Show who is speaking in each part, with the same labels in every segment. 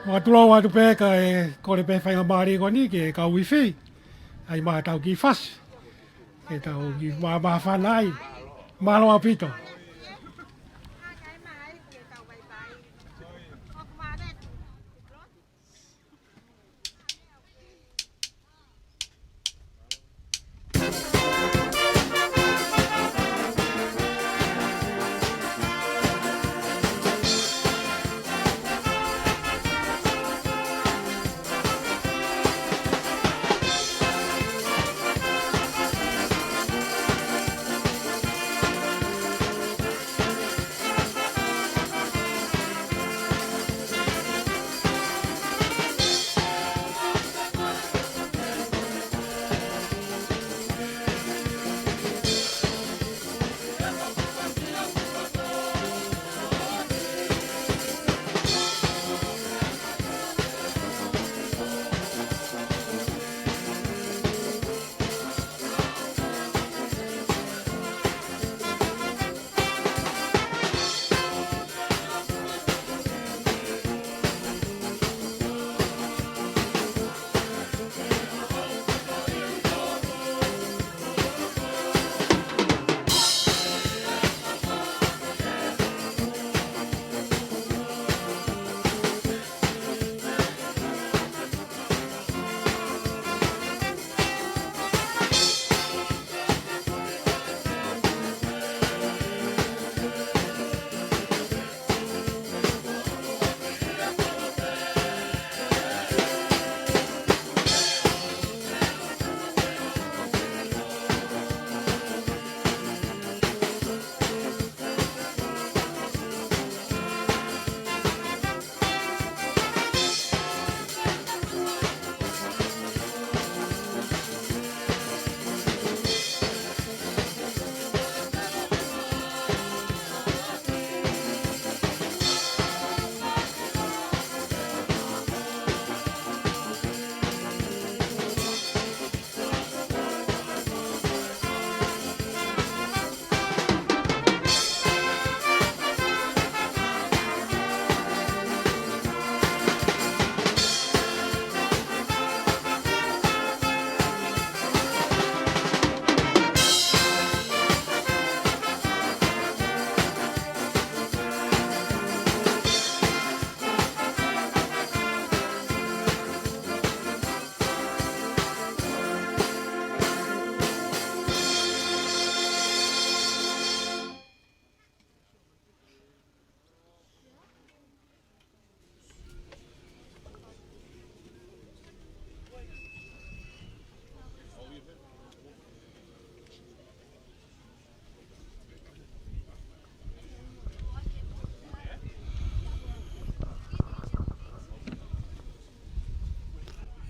Speaker 1: Whakaturo atu pe ka e kore pe whainga maari ko ni ke ka wifi ai maa tau ki whasi ke tau ki maa whanai malo apito.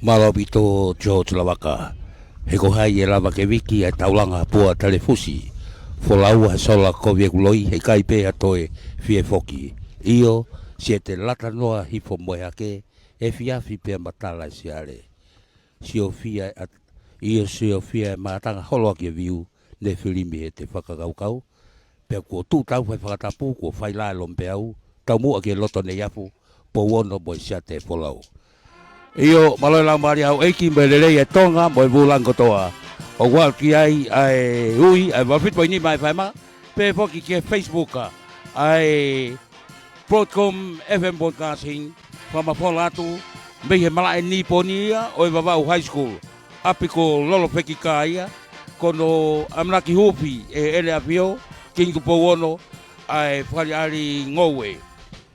Speaker 2: Malobito George Lawaka. He ko hai e lava ke wiki e taulanga pua telefusi. Folau ha sola kovie kuloi he kaipe atoe fie foki. Io si te lata noa hifo moe hake e fiafi pe matala siare. Sio fia io sio fia matanga holo ke viu ne filimi e te whakakaukau. Pe ko tu tau fai whakatapu ko whai lai lompe au. Tau mua ke loto ne yafu po wono mo sia te folau. Io maloi la mari au eiki melele e tonga mo vulang kotoa. O wal ki ai ui ai wafit po ni mai fama pe foki ke Facebook ai Broadcom FM broadcasting fama folatu me he mala ni ponia o baba high school apiko lolo peki kaia kono amnaki hupi e ele apio kingu po wono ai fali ali ngowe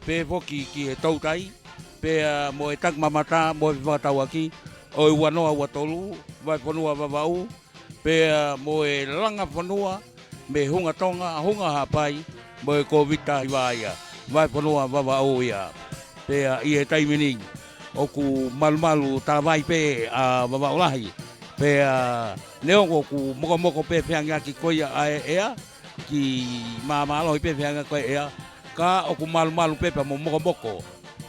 Speaker 2: pe foki ki tautai pe mo etak mamata mo vatau aki o wanoa watolu vai ponua vavau pe mo e langa ponua me hunga tonga hunga hapai mo e kovita iwaia vai ponua vavau ia pe i e taimini o ku malmalu tavai pe vavau lahi pe neongo ku moko pe feanga ki koia ea ki mama lo pe feanga ko ea ka o ku malmalu pe mo moko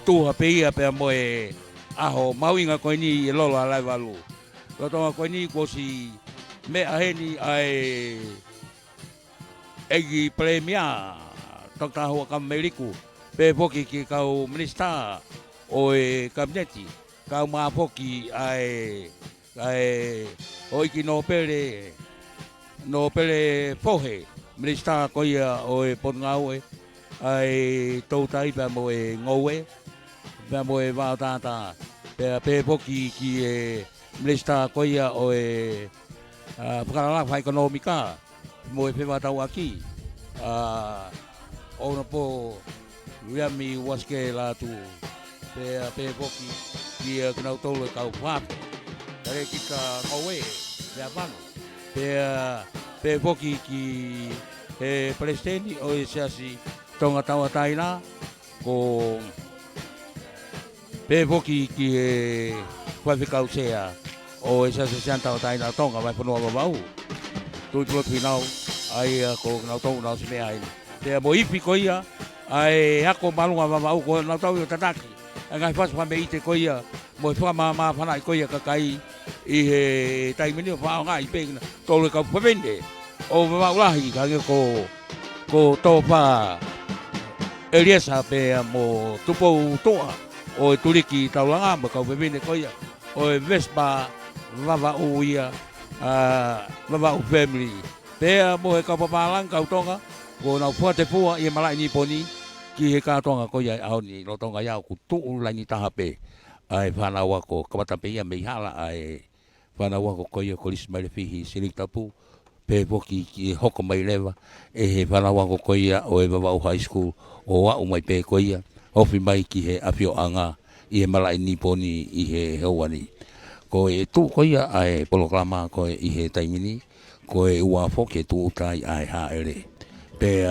Speaker 2: tu hapeia pe mo e aho mauinga ko ni lolo alai valu lo tonga ko ni ko si me aheni ai egi premia tokta ho kameliku pe foki ki kau minista o e kabineti kau ma foki ai o iki no pele fohe minista ko ia o e pongau ai toutai pe mo e ngowe pe mo e va tata pe poki ki e minista ko ia o e pakala fa ekonomika mo e pe va tau aki ona po riami waske la tu pe poki ki e kana tolo ka fa dare ki ka ngowe ya van pe poki ki e Palestini o e siasi tonga tawa taina ko pe foki ki e kwafika usea o e siasi tawa taina tonga vai pono vau tu finau ai ko na tonga na se ai te mo ipi ko ia ai ako malunga vau ko na tau tataki ngai fas pa me ite ko ia mo fa ma fa ko ia kakai i he taimini fa ngai pe tolo ka pavende o vau lahi ka ko topa Eliasa pe mo tupo toa o tuliki taulanga mo ka vevine koia o Vespa vava uia vava family pe mo ka papalang ka tonga ko na fuate pua i malai ni poni ki he ka tonga koia au ni no tonga ya ku tu la ni tahape ai fana wa ko ka pe ia me hala ai fana wa ko koia ko lismale fihi silitapu pe poki ki hoko mai leva e he fana wa ko koia o e vava high school o wa mai pe koia ofi mai ki he afio anga i he malai ni poni i he hewani ko e tu koia ai programa ko i he taimini ko e ua foke tu tai ai ha ere pe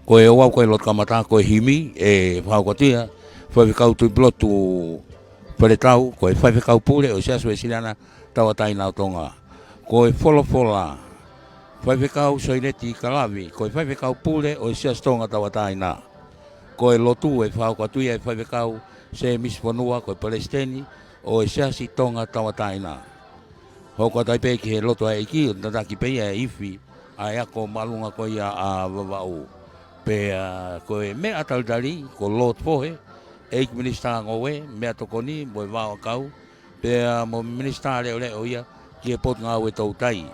Speaker 2: ko e wa ko lot kamata ko himi e fa ko tia fa ka tu blotu pare tau ko e fa ka pule o sia so silana tawa tai na tonga ko e fola fai whekau soineti kalawi, ko e whai whekau pule o sia stonga tawa taina. Ko e lotu e whau katuia e whai whekau se misponua ko e Palestini o e sia si tonga tawa taina. Hoko taipe ki he loto e iki, o tataki peia e iwi, a eako malunga ko ia a wawau. Pe ko e mea tautari, ko Lord Fohe, e iki minista ngowe, mea tokoni, mo e wao kau, pe mo minista leo ia, ki e pot ngau e tautai.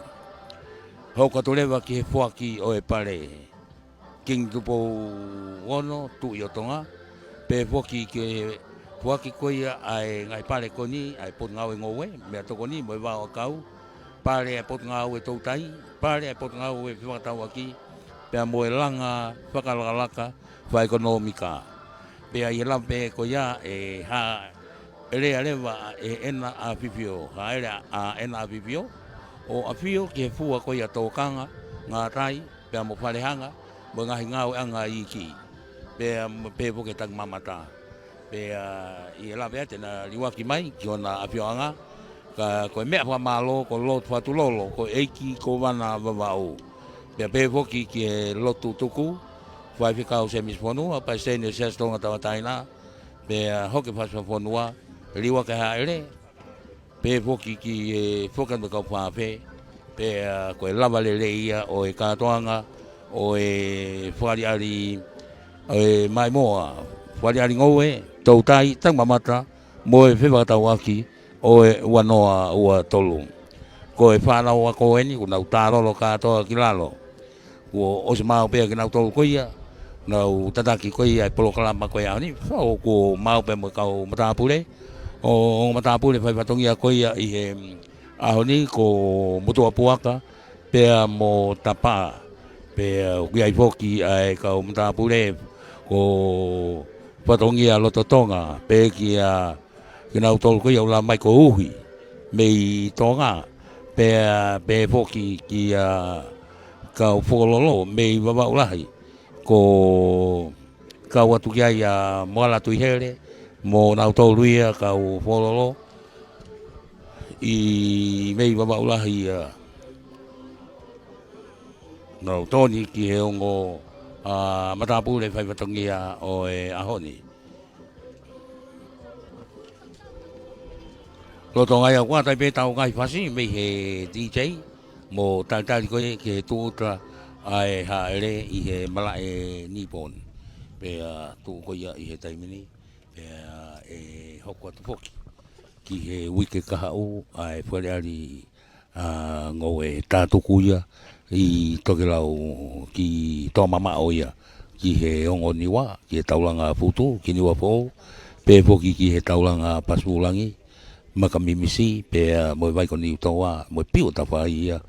Speaker 2: Hoko tolewa ki he fuaki o e pare King Tupo Ono tu i o tonga pe fuaki ke fuaki koia ai ngai pare koni ai pot ngau e ngowe mea tokoni mo e wao kau pare ai pot ngau e tautai pare ai pot ngau e whakatau aki pe mo e langa whakalakalaka wha ekonomika pe ai lampe koia e ha ere alewa e ena a pipio ha ere a ena a pipio o afio ke fua ko ia tokanga ngā tai pe mo whalehanga mo ngahi ngau anga i ki pe po ke tang mamata pe I la be tena liwa ki mai ki ona apioanga ka ko me pa malo ko lo fa tu lolo ko eiki ko wana vavao pe foki ki e lotu tuku vai fica o semis fonua pa sene se stonga taina pe hoke fa fonua liwa ka haere pe foki ki e foka no ka fa pe ko lava le ia o e katoanga o e fari ali e mai moa fari ali ngoe tautai tang mamata mo e fe bata waki o e wanoa ua tolu ko e whana o ko eni ko nau taro lo katoa ki lalo o se mau pe ki nau tolu ko ia nau tataki ko ia polo kalama ko ia ni o ko mau pe mo kau matapule o matapule fai fatongia ko ia I he ahoni ko mutua puaka pe mo tapa pe ki ai foki ai kau matapule ko fatongia lo totonga pe ki a ki nau tolu ko ia la mai ko uhi mei tonga pe foki ki a kau fololo mei baba ulahi ko kau atu kia ia moala tu hele mo nau tolu ia kau fololo I mei baba ulahi no toni ki he ongo matapule fai fatongia o e ahoni lo tonga ia kwa tai pe tau ngai fasi mei he DJ mo tai ko ke tu tra ai ha ele I he mala e Nippon pe tu ko ia I he tai mini pe e hoko tu foki ki he wike ka u ai fore ali ngo e tatu kuia I tokelau ki to mama o ia ki he ongo niwa ki he taulanga futu ki niwa fo pe foki ki he taulanga pasulangi maka mimisi pe mo vai ko ni toa mo piu ta fa ia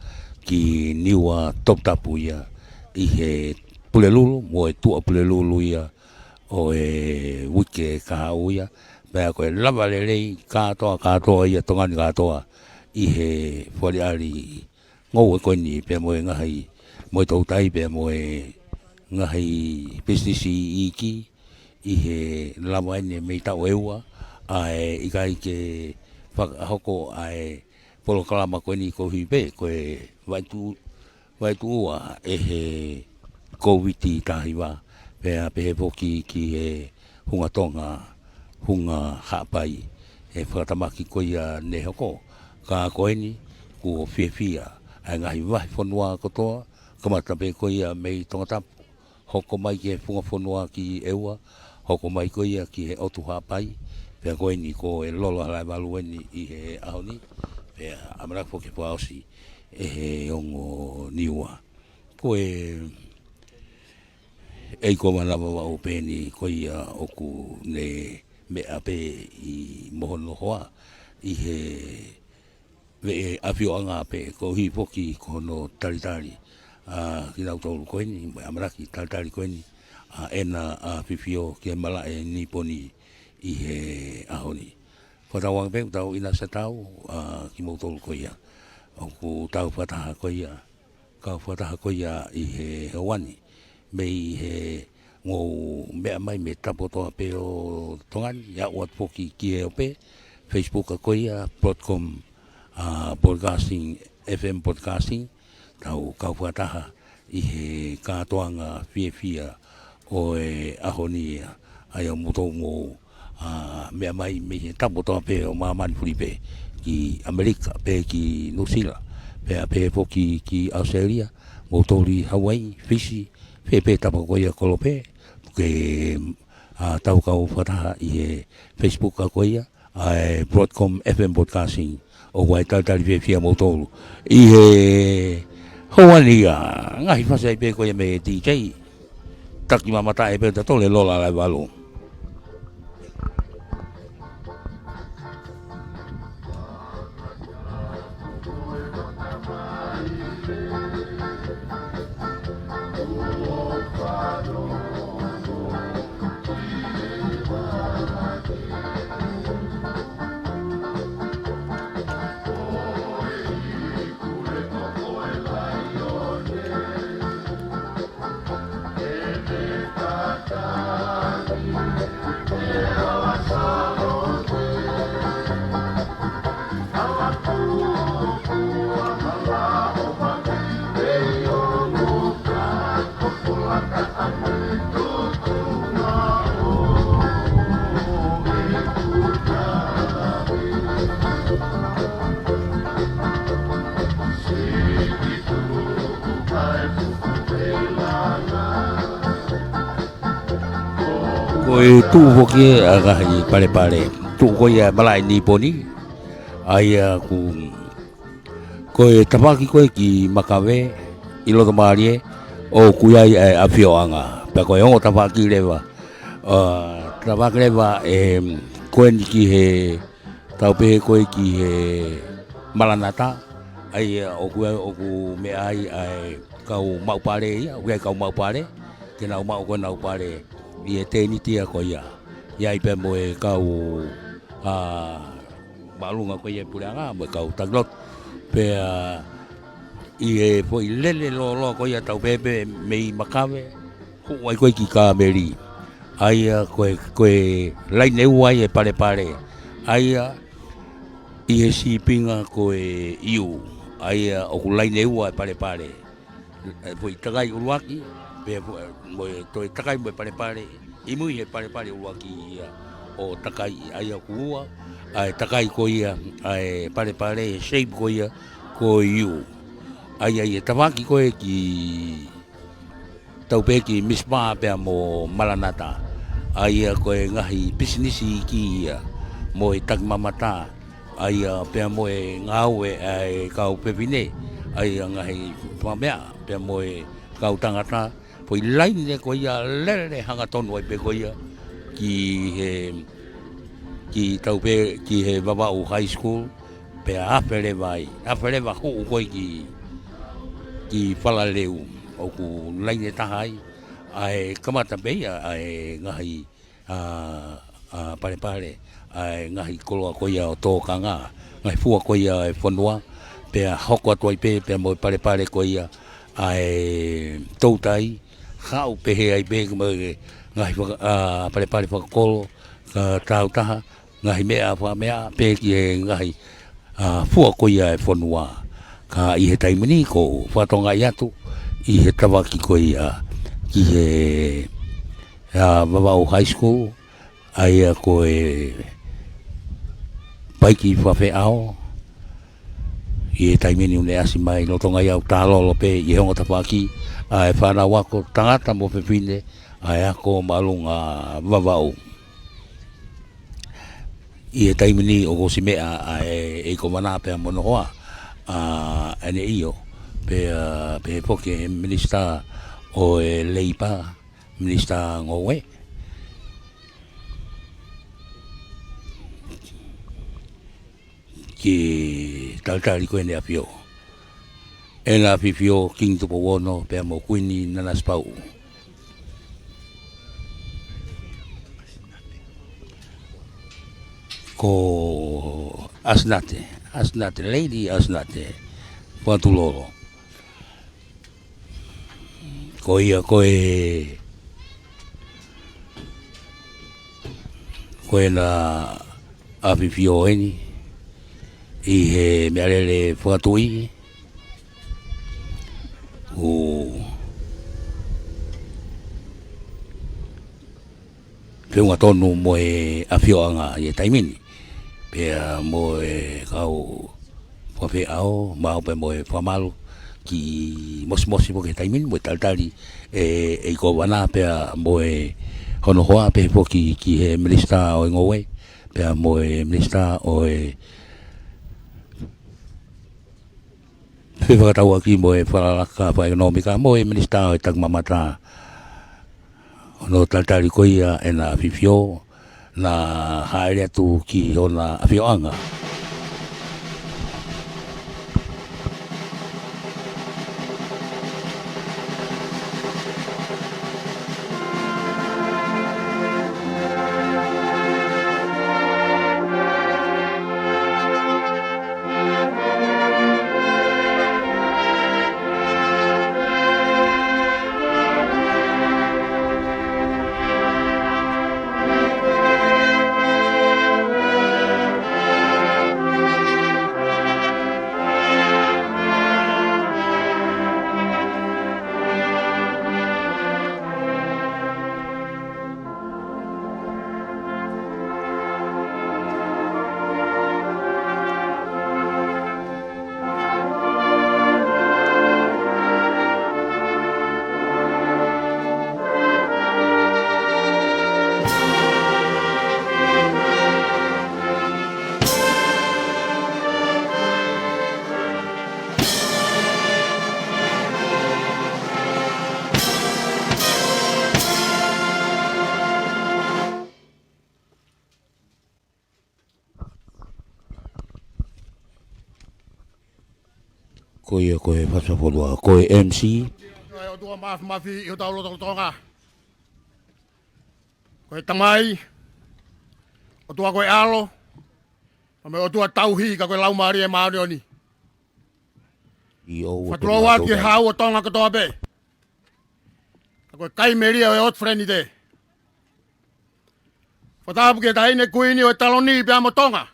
Speaker 2: ki niwa top tapu ia I he pulelulu mo tu pulelulu ia o e wike ka u ia pe ko lava le ka to ia tonga ni ka to I he fori ali ngo ko ni pe mo ngai mo to tai pe mo ngai business iki I he lava ni me ta wewa ai I kai ke hoko ai polo kalama ko ni ko hibe ko vai tu e he covid tahiwa pe poki ki he hunga tonga hunga hapai e whatamaki ko ia ne hoko ka ko ni ko fia ai ngai vai fonua ko to kamata pe ko ia mei tonga tap hoko mai ke funga fonua ki ewa hoko mai ko ia ki he otu hapai pe ko ni ko e lolo ala balu ni I he ahoni pe amara fo ke pausi e he ongo niwa ko e ko mana wa o pe ni ko ia oku ne me ape I mohono hoa I he ve afio anga pe ko hi foki ko no talitali ki nau tolu ko ni amara ki talitali ko ni ena fifio ke mala e Niponi I he ahoni. Whatawang pe tau ina se tau ki mo tolu ko ia. O ku tau whataha ko ia. Ka whataha ko ia I he hawani. Mei he ngō mea mai me tapotoa pe o tongani. Ia uat poki ki e o pe. Facebook a ko ia. .com podcasting FM podcasting. Tau ka whataha I he kātoanga fia o e ahoni ia. Ai o mutou ngō mea mai me he tapotoa pe o mamani furipe ki Amerika pe ki New Zealand pe poki ki Australia mo tori Hawaii Fiji pe tapo ko ia kolope ke tau ka whataha I he Facebook a ko ia ai .com FM podcasting o wai tali fia mo toru I he Hawani ngai fasai pe ko ia me DJ taki mamata e pe tole lola lai walu Koe tu hoki agahi pare tu koe malai ni poni ai ku koe tapaki koe ki makawe ilo to marie o kuiai afioanga pe koe o tapaki lewa tapaki lewa koe ni ki he taupe koe ki he malanata ai o ku me ai kau mau pare ia kau mau pare ke nau mau ko nau pare i te ni tia ko ia ia pe mo kau balunga ko ia puranga mo kau taglot pe i po i lele lo ko ia tau bebe me makawe ko ai ko ki ka meri ai ko lai ne wai e pare ai i si pinga ko iu ai o lai ne wai pare po i tagai uruaki pe mo to takai mo pare i mui he pare uruaki o takai ai o kua ai takai ko ia ai pare shape ko ia ko iu ai tawaki ko ki tau pe ki misma pe mo malanata ai ko ngahi business ki ia mo i tak mamata ai pe mo ngau ai kau pepine ai ngahi pamea pe mo kau tangata po i laine ko ia lele hanga tonu ai pe ko ia ki tau pe ki he Vava'u High School pe apere vai ho ko ki falaleu o ku laine tahai ai kamata be ai ngahi pare ai ngahi koloa ko ia o tokanga ngai fua ko ia e fonua pe hoko toi pe mo pare ko ia ai toutai hau pe he ai be mo ngai pare kolo ka tau taha ngai mea pe ki ngai fua ko ia e fonua ka i he taimini ko whatonga i atu i he tawaki ko ia ki he Vava'u High School ai ko paiki whawhe ao i he taimini une asi mai no tonga iau tālolo pe i honga tawaki ai whanau ako tangata mo pepine ai ako malunga Vava'u i he taimini o ko si mea ai ko mana pe mono hoa ane iyo pe poke minista o leipa minista ngowe ki taltari ko ene apio ena fifio king tupo wono pe mo kuini nanaspau ko asnate lady asnate Pantulolo ko ia ko na afifio eni i he mealele whakatui o whiunga tonu mo afioanga i taimini pea mo kau whawhi ao mau pe mo whamalu ki mosi po ke taimin mo taltali ko wana pe mo hono hoa pe po ki he minista o ngowe pe mo minista o pe tau aki mo whalaka pa ekonomika mo minista o tagmamata no taltali ko ia na fifio na haere tu ki ona afioanga Koe whasapolua, koe MC.
Speaker 3: O tua mafi i o tau loto tonga. Koe tamai. O tua koe alo. O tua tauhi ka koe laumari e maari oni. Whatuloa ki hau o tonga katoa be. Ka koe kaimeria o e otfreni te. Whatapu ke taine kuini o e taloni pia mo tonga.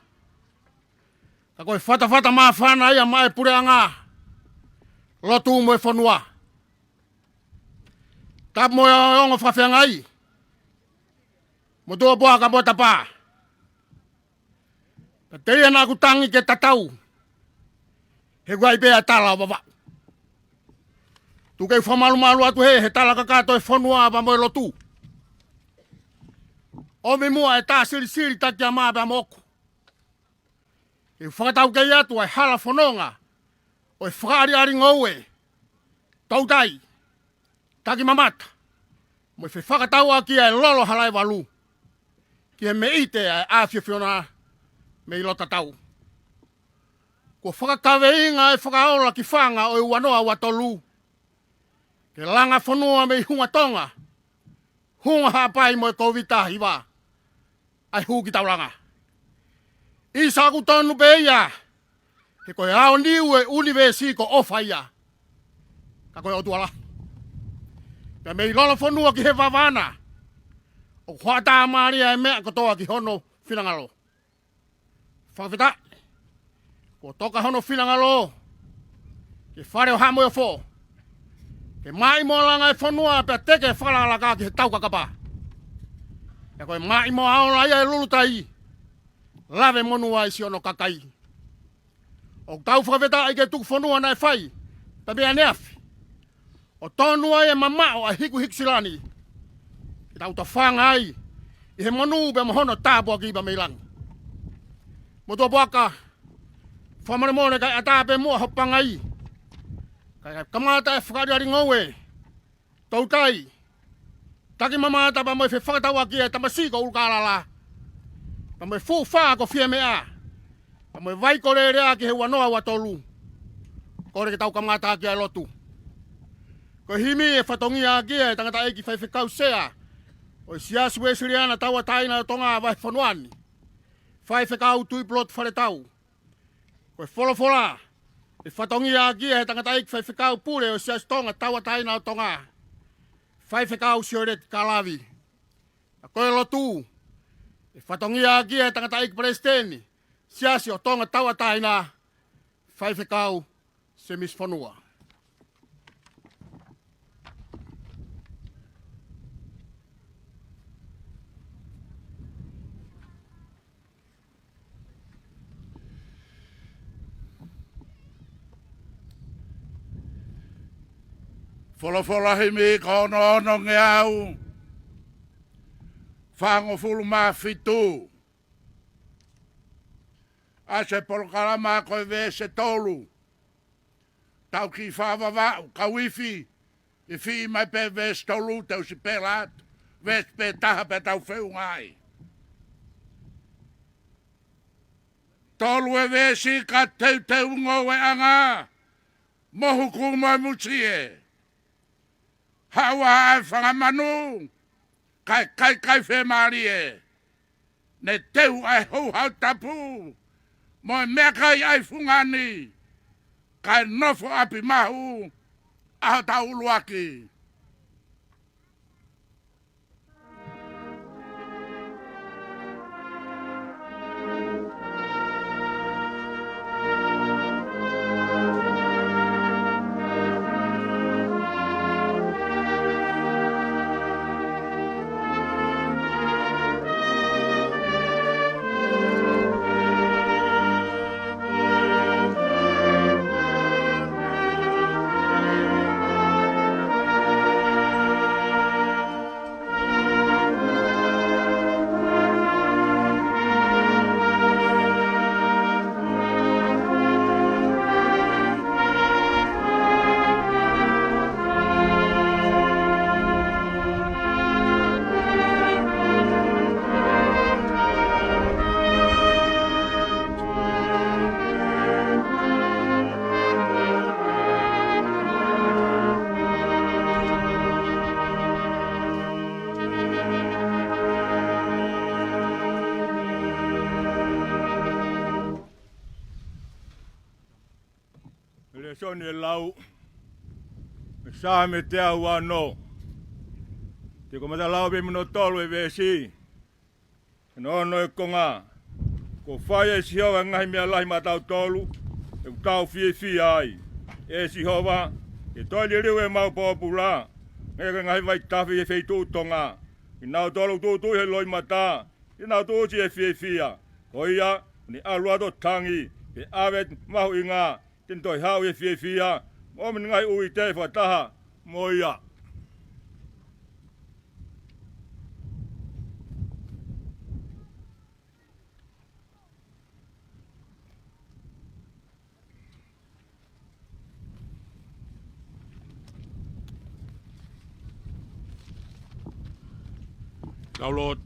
Speaker 3: Ka koe whatawhata maa whana ia mai pure anga. Lotu mo e whanua. Tap mo e ongo whawhianga i. Mo tua boa ka mo tapa. Ka teia nā kutangi ke tatau. He guai pēa tala o baba. Tu kei whamalu atu he tala kakato e whanua pa mo e lotu. O me mua e tā siri taki a maa pēa moku. E whakatau kei atu ai hala whanonga. O e whakari ngoue. Tautai. Taki mamata. Mo e whakatau a ki e lolo halai walu. Ki e me ite e awhiawhiona me i lota tau. Ko whakakawe inga e whakaola ki whanga o e wanoa watolu. Ke langa whanua me i hunga tonga. Hunga hapai mo e kovita hiwa. Ai hu ki tauranga. I saku tonu pe ia. He koe ao niu e universi ko ofa ia. Ka koe o tuala. Ka me i lola whanua ki he wawana. O whata maria e mea katoa ki hono whinangalo. Whakawhita. Ko toka hono whinangalo. Ke whare o hamo e who. Ke mai mo langa e whanua pe teke whakalaka ki he taukakapa. Ke koe mai mo aola ia e lulutai. Lave monua i si ono kakai. O tau whakawhita ai ke tuku whanua na e whai. Ta mea neafi. O tonua e mamao a hiku hiksilani. I tau ta whanga ai. I he monu pe mohono tāpua ki pa meilang. Mo tua puaka. Whamare mone kai atape mua hopanga i. Kai kamata e whakariari ngoue. Tautai. Taki mamata pa mo e whakataua ki e tamasiko ulkalala. Pa mo e fuwha ko fie mea. Pa mo e waikore rea ki he wanoa watolu. Kore ke tau kamata ki e lotu. Ko himi e whatongia ki e tangata eki whaiwhekau sea. O siasu e siriana taua taina tonga vai whanuani. Whaiwhekau tui plot whare tau. Ko e wholofola. E whatongia ki e tangata eki whaiwhekau pure o siasu tonga taua taina tonga. Whaiwhekau sioret kalavi. A koe lotu. E whatongia ki e tangata eki presteni. Siasi o tonga taua taina. Whaiwhekau semis whanua.
Speaker 4: Wholofola he me ka ono nge au. Whango fulu maa fitu. A se polokala maa koe ve se tolu. Tau ki whawawau, ka wifi. I fi mai pe ve se tolu, tau si pe lat. Ve se pe taha pe tau wheu ngai. Tolu e ve si ka teu ngowe anga. Mohu kumai mutie. Hawa ai whangamanu, kai whe marie. Ne teu ai hou hau tapu, mo mea kai ai fungani, kai nofo api mahu, aho tau uluaki.
Speaker 5: e soni e lau. Me sa me te au ano. Te ko mata lau be mino tolu e vesi. No no e konga. Ko fai e si hoa ngai mea lahi matau tolu. E utau fie ai. E si hoa. E toi li riu e mau popula. E ngai vai tafi e feitu tonga. I nau tolu tu he loi mata. I nau tu si e fia. Koia ni alua to tangi. E avet mahu inga. Tentoi hau e fia. O min ngai ui te whataha. Moia.
Speaker 4: Kaulot.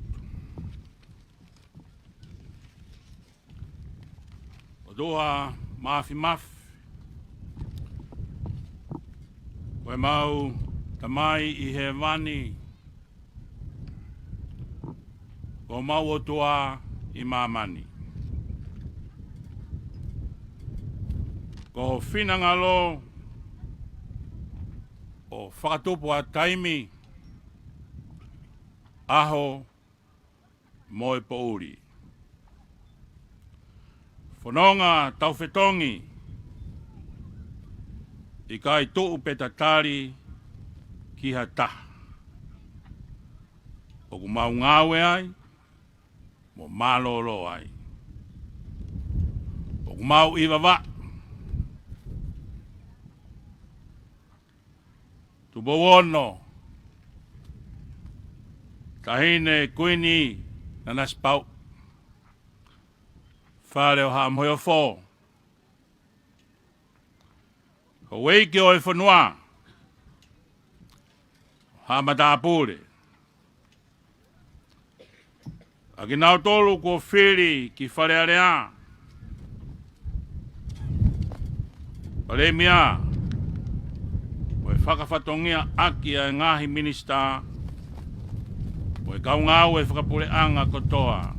Speaker 4: O doa mafi. Koe mau tamai I he wani. Ko mau o toa I mamani. Ko whina ngalo o whakatupu a taimi aho moe pouri. Whanonga tauwhetongi I kai tuu petatari ki ha taha. O ku mau ngawe ai, mo malolo ai. O ku mau iwawa. Tu bowono. Tahine kuini na naspau. Whare o ha mhoio fō. Ko weike o e whanua. Ha matapure. A ki nau tolu ko whiri ki wharearea. Pare mia. O e whakawhatongia aki a ngahi minista. O e kaungau e whakapure anga kotoa.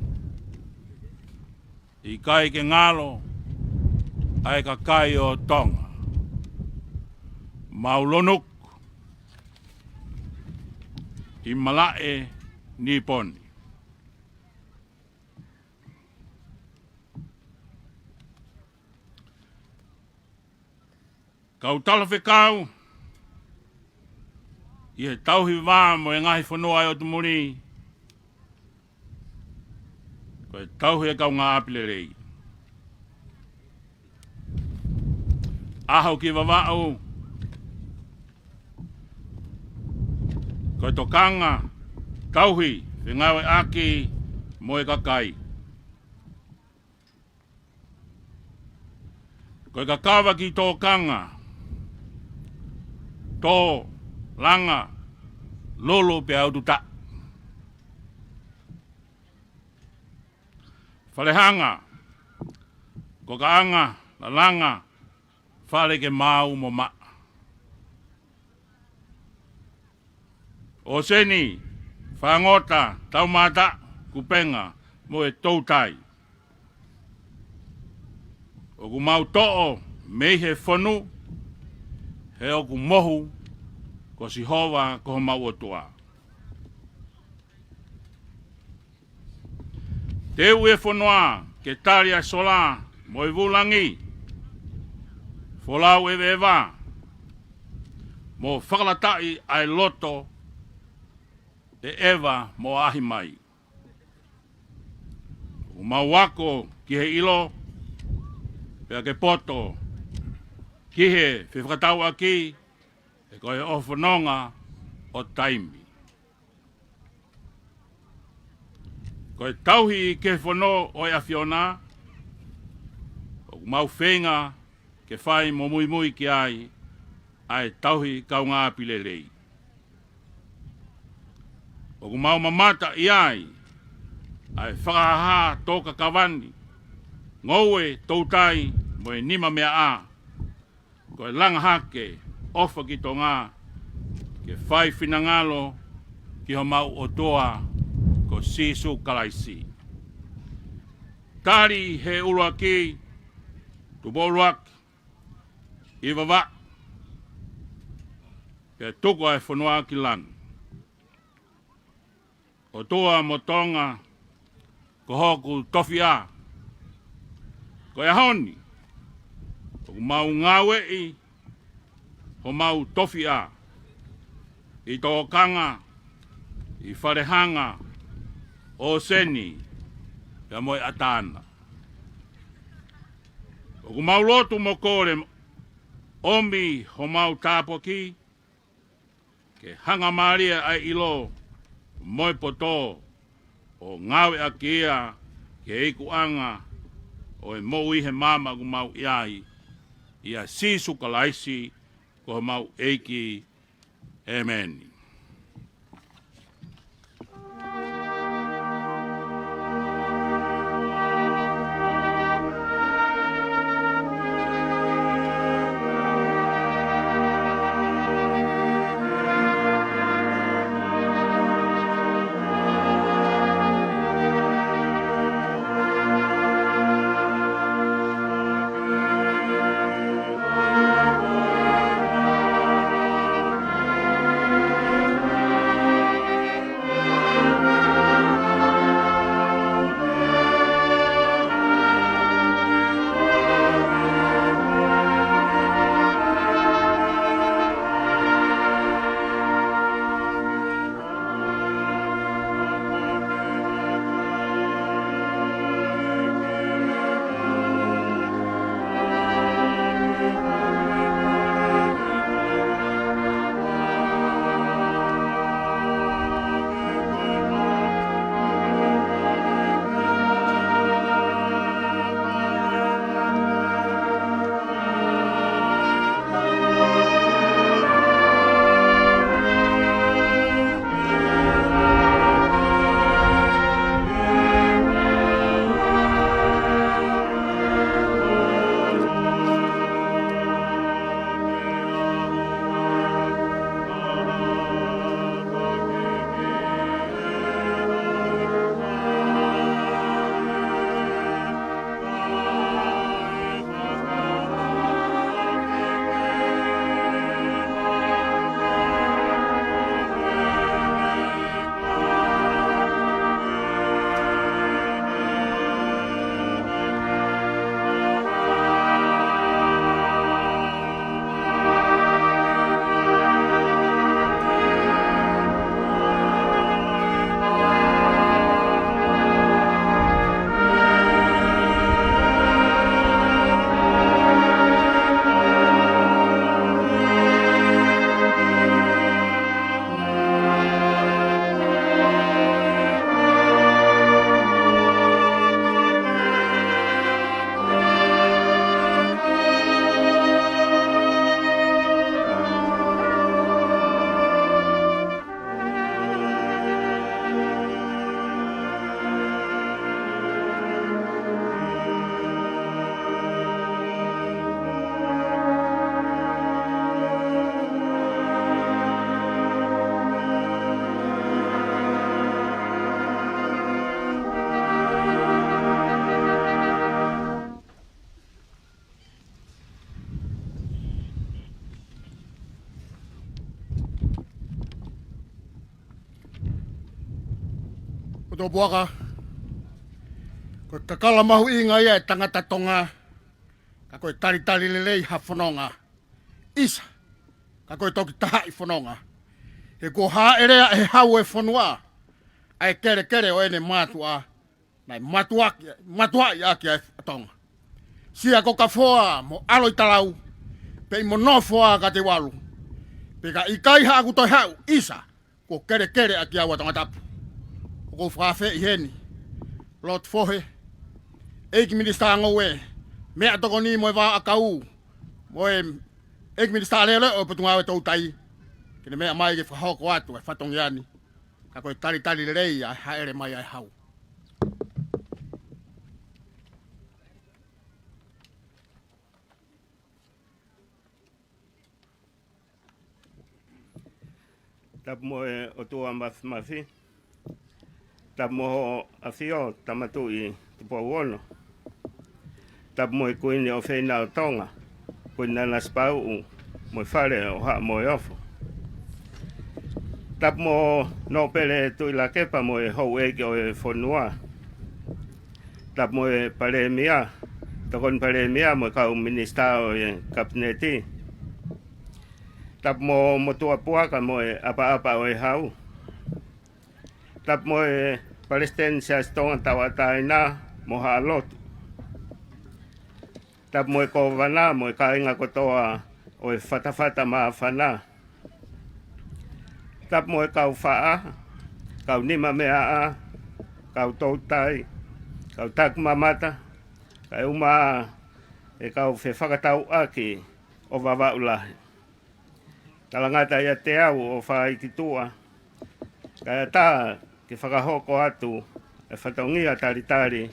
Speaker 4: I kai ke ngalo. Ai ka kai o tonga. Maulonuk. I malae niponi. Kau talawhi kau. I he tauhi wā mo e ngahi whanua ai o tumuri. Ko e tauhi e kau ngā apile rei. Aho ki wawau. Ko e tokanga. Tauhi. Whengawe aki mo e kakai. Ko e kakawa ki tokanga. Tō, langa, lolo pe au tuta. Whalehanga, ko kaanga, la langa, whale ke mau mo ma. O seni, whangota, taumata, kupenga, mo e tautai. O ku mau to'o, meihe whonu, he oku mohu, ko si hova ko mau o toa. Te ue whanua ke taria sola mo i vulangi, wholau e wewa, mo whakalatai ai loto e ewa mo ahi mai. O mau wako ki he ilo, pea ke poto, ki he whiwhakatau aki, e koe o whanonga o taimi. Koe tauhi ke whano o e awhiona, o mau whenga ke whai mo mui ki ai, ai tauhi kau ngā pile rei. O mau mamata i ai, ai whakaha tōka kawani, ngoue tautai mo e nima mea a, ko e langa hake, ofa ki tō ngā, ke whai whinangalo, ki ho mau o toa, ko sisu kalaisi. Tari he urua ki, tu boruak, I wawa. Ke tuku ai whanua ki lan. O toa mo tonga ko hoku tofi a. Ko e honi. O mau ngawe i. Ho mau tofi a. I tō kanga. I wharehanga. O seni. Ia moe atana. O mau lotu mo kore. Omi ho mau tāpoki. Ke hanga maria ai ilo. Moe poto. O ngawe a kia. Ke eiku anga. O e mo he mama ku mau iai. Ia sisu kalaisi. Ko mau eiki. Amen.
Speaker 3: Tō puaka, ko kakala mahu inga ia e tangata tonga, ka koe tari lelei ha whanonga. Isa, ka koe toki taha i whanonga. He ko haa erea e hau e whanua, ai kere o ene mātua, nai matua i aki ai tonga. Sia ko ka whoa mo aloi talau, pe mo no whoa ka te walu. Pe ka ikai ha aku toi hau, isa, ko kere aki awa tonga tapu. Ko whawhe i heni. Lot fohe. Eiki minista ngoe. Mea toko ni moe wā akau. Moe eiki minista lele o putunga awe tau tai. Kene mea mai ke whahoko atu e whatongi ani. Ka koe tari rei ai haere mai ai hau.
Speaker 6: Tap moe o tua mafi. Tap moho a fio tamatu i tupo uono. Tap moe kuini o whenau tonga. koe nana spau mo whare o haa mo ofo. Tap mo no pele tui la kepa mo e hou ege o e whonua. Tap mo e pare mea, takon pare mea mo kau minista o e kabineti. Tap mo tua puaka mo e apa-apa o e hau. Tap mo e Palestine siya stonga tawatai na mo haalot. Tap mo e kovana mo e kainga kotoa o e fatafata maafana. Tap mo e kau faa, kau nima mea a, kau toutai, kau tak mamata, kau uma e kau whewhakatau aki o wawaulahi. Talangata ia te au o whaikitua, kaya tā ki whakahoko atu e whataungia taritari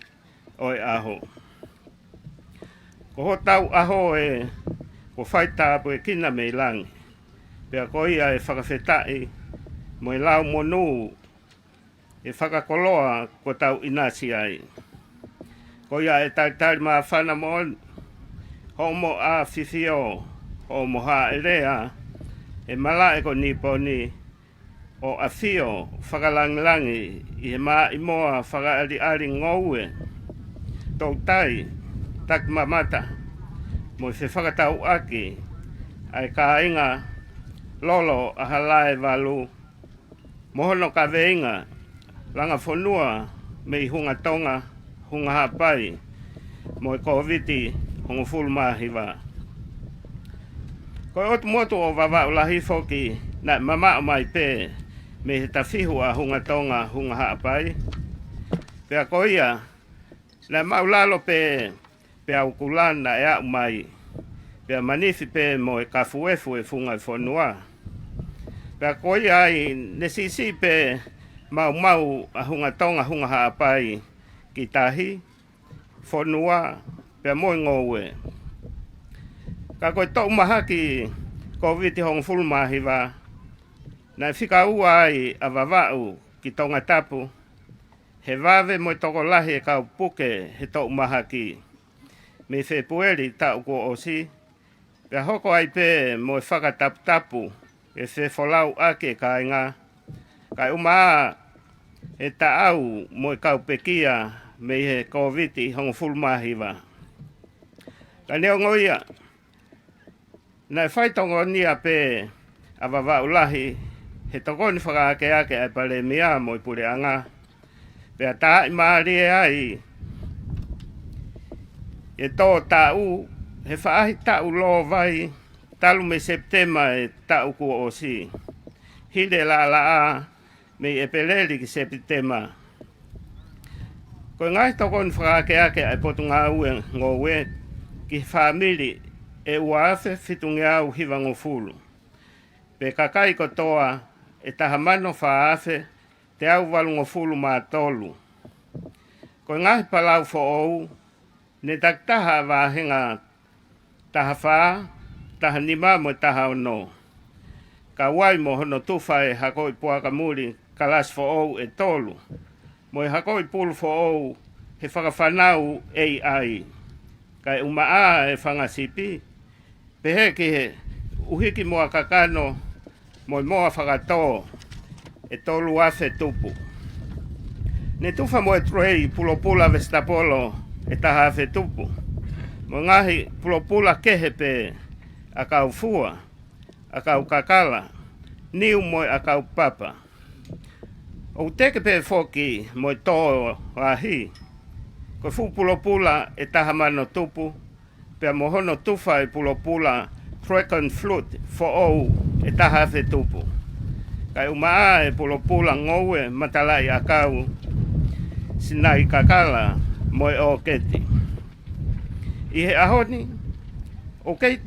Speaker 6: o e aho. Ko ho tau aho e ko whaitapu e kina me langi, pea ko ia e whakawhetai mo e lau monu e whakakoloa ko tau inasi ai. Ko ia e taritari maa whana mo ho mo a fifio ho mo ha erea e mala e ko niponi o a fio whakalangilangi i he maa imoa whakaari ngoue tau tai tak mamata mo i whakatau aki ai ka inga lolo a halae walu mohono ka veinga langa whonua me i hunga tonga hunga hapai mo i koviti hunga fulmahiwa. Ko otu motu o wawa ulahi foki na mama o mai pe me he tawhihu a hunga tonga hunga hapai. Pea ko ia na maulalo pe au kulana e au mai. Pea manifi pe mo e kafuefu e funga e whonua. Pea ko ia ai nesisi pe mau a hunga tonga hunga hapai ki tahi whonua pea moi ngoue. Ka koe tau maha ki koviti hong fulmahiwa na whika ua ai a wawau ki tonga tapu he wawe mo toko lahi e kau puke he tau maha ki me whepueri tau ko osi pea hoko ai pe mo e whakatapu tapu e whefolau ake ka inga kai umaa e taau mo e kau pekia me he koviti hong fulmahiwa. Ka neo ngoia na whaitongo nia pe a wawau lahi he tokoni whakaake ake ai pale mea mo i pureanga. Pea tā i maari e ai e tō tāu he whaahi tāu lo vai talu me Septema e tāu kua o si. Hinde la a me e peleli ki Septema. Ko ngai tokoni whakaake ake ai potunga ue ngowe ki whamiri e uafe fitungi au hiwa ngofulu. Pe kakai kotoa e tahamano whaafe te au walu ngofulu maa tolu. Ko ngahi palau fo ou, ne taktaha wahenga taha whaa, taha nima mo taha ono. Ka wai mo hono tufa e hakoi puaka muri kalas fo ou e tolu. Mo e hakoi pulu fo ou he whakawhanau AI. Ka e umaa e whangasipi. Peheki he uhiki moa kakano mo moa whakato e tolu afe tupu. Ne tufa mo e trei pulopula vestapolo e taha afe tupu. Mo ngahi pulopula kehepe a kau fua, a kau kakala, niu mo a kau papa. O teke pe foki mo e tō ahi. Ko fu pulopula e taha mano tupu. Pea mohono tufa e pulopula Dragon Flute fo ou e taha afe tupu. Kai umaa e pulopula ngoue matalai a kau sinai kakala mo e o keti. I he ahoni, o kei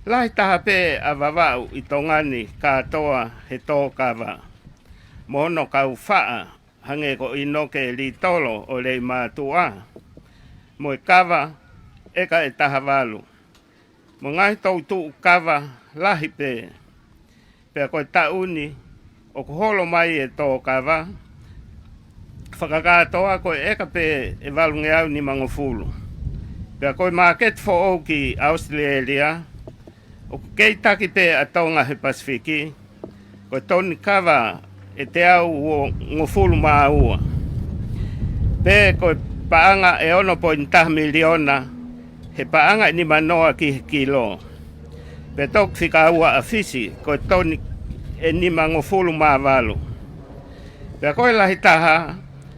Speaker 6: lai taha pe a wawau i tongani katoa he tō kawa. Mohono kau faa hange ko inoke li tolo o lei mātua. Mo e kawa eka e taha walu. Mo ngai tau tuu kawa lahi pe. Pea koe tauni o kuholo mai e tō kawa. Whakakatoa koe eka pe e walunge au ni mangofulu. Pea koe market fo o ki Australia, o kei taki pe atonga he Pasifiki, koe toni kawa e te au o ngofulu maa ua. Pe koe paanga e 1.5 miliona, he paanga ni manoa ki kilo. Pe tok fika ua afisi, koe toni e ni ngofulu maa walu. Pe koe lahi taha,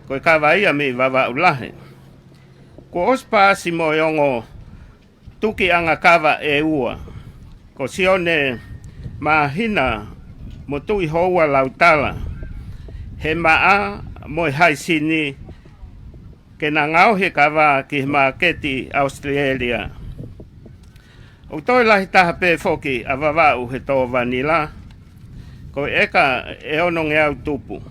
Speaker 6: koe kawa ia mi wawa ulahe. Ko ospaasi mo yongo tuki anga kawa e ua. Ko sione mahina mo tui hoa lautala. He maa mo hai sini ke na ngau he kawa ki maketi Australia. O toi lahi taha pe foki a wawau he tō vanila. Ko eka e ono ngeau tupu.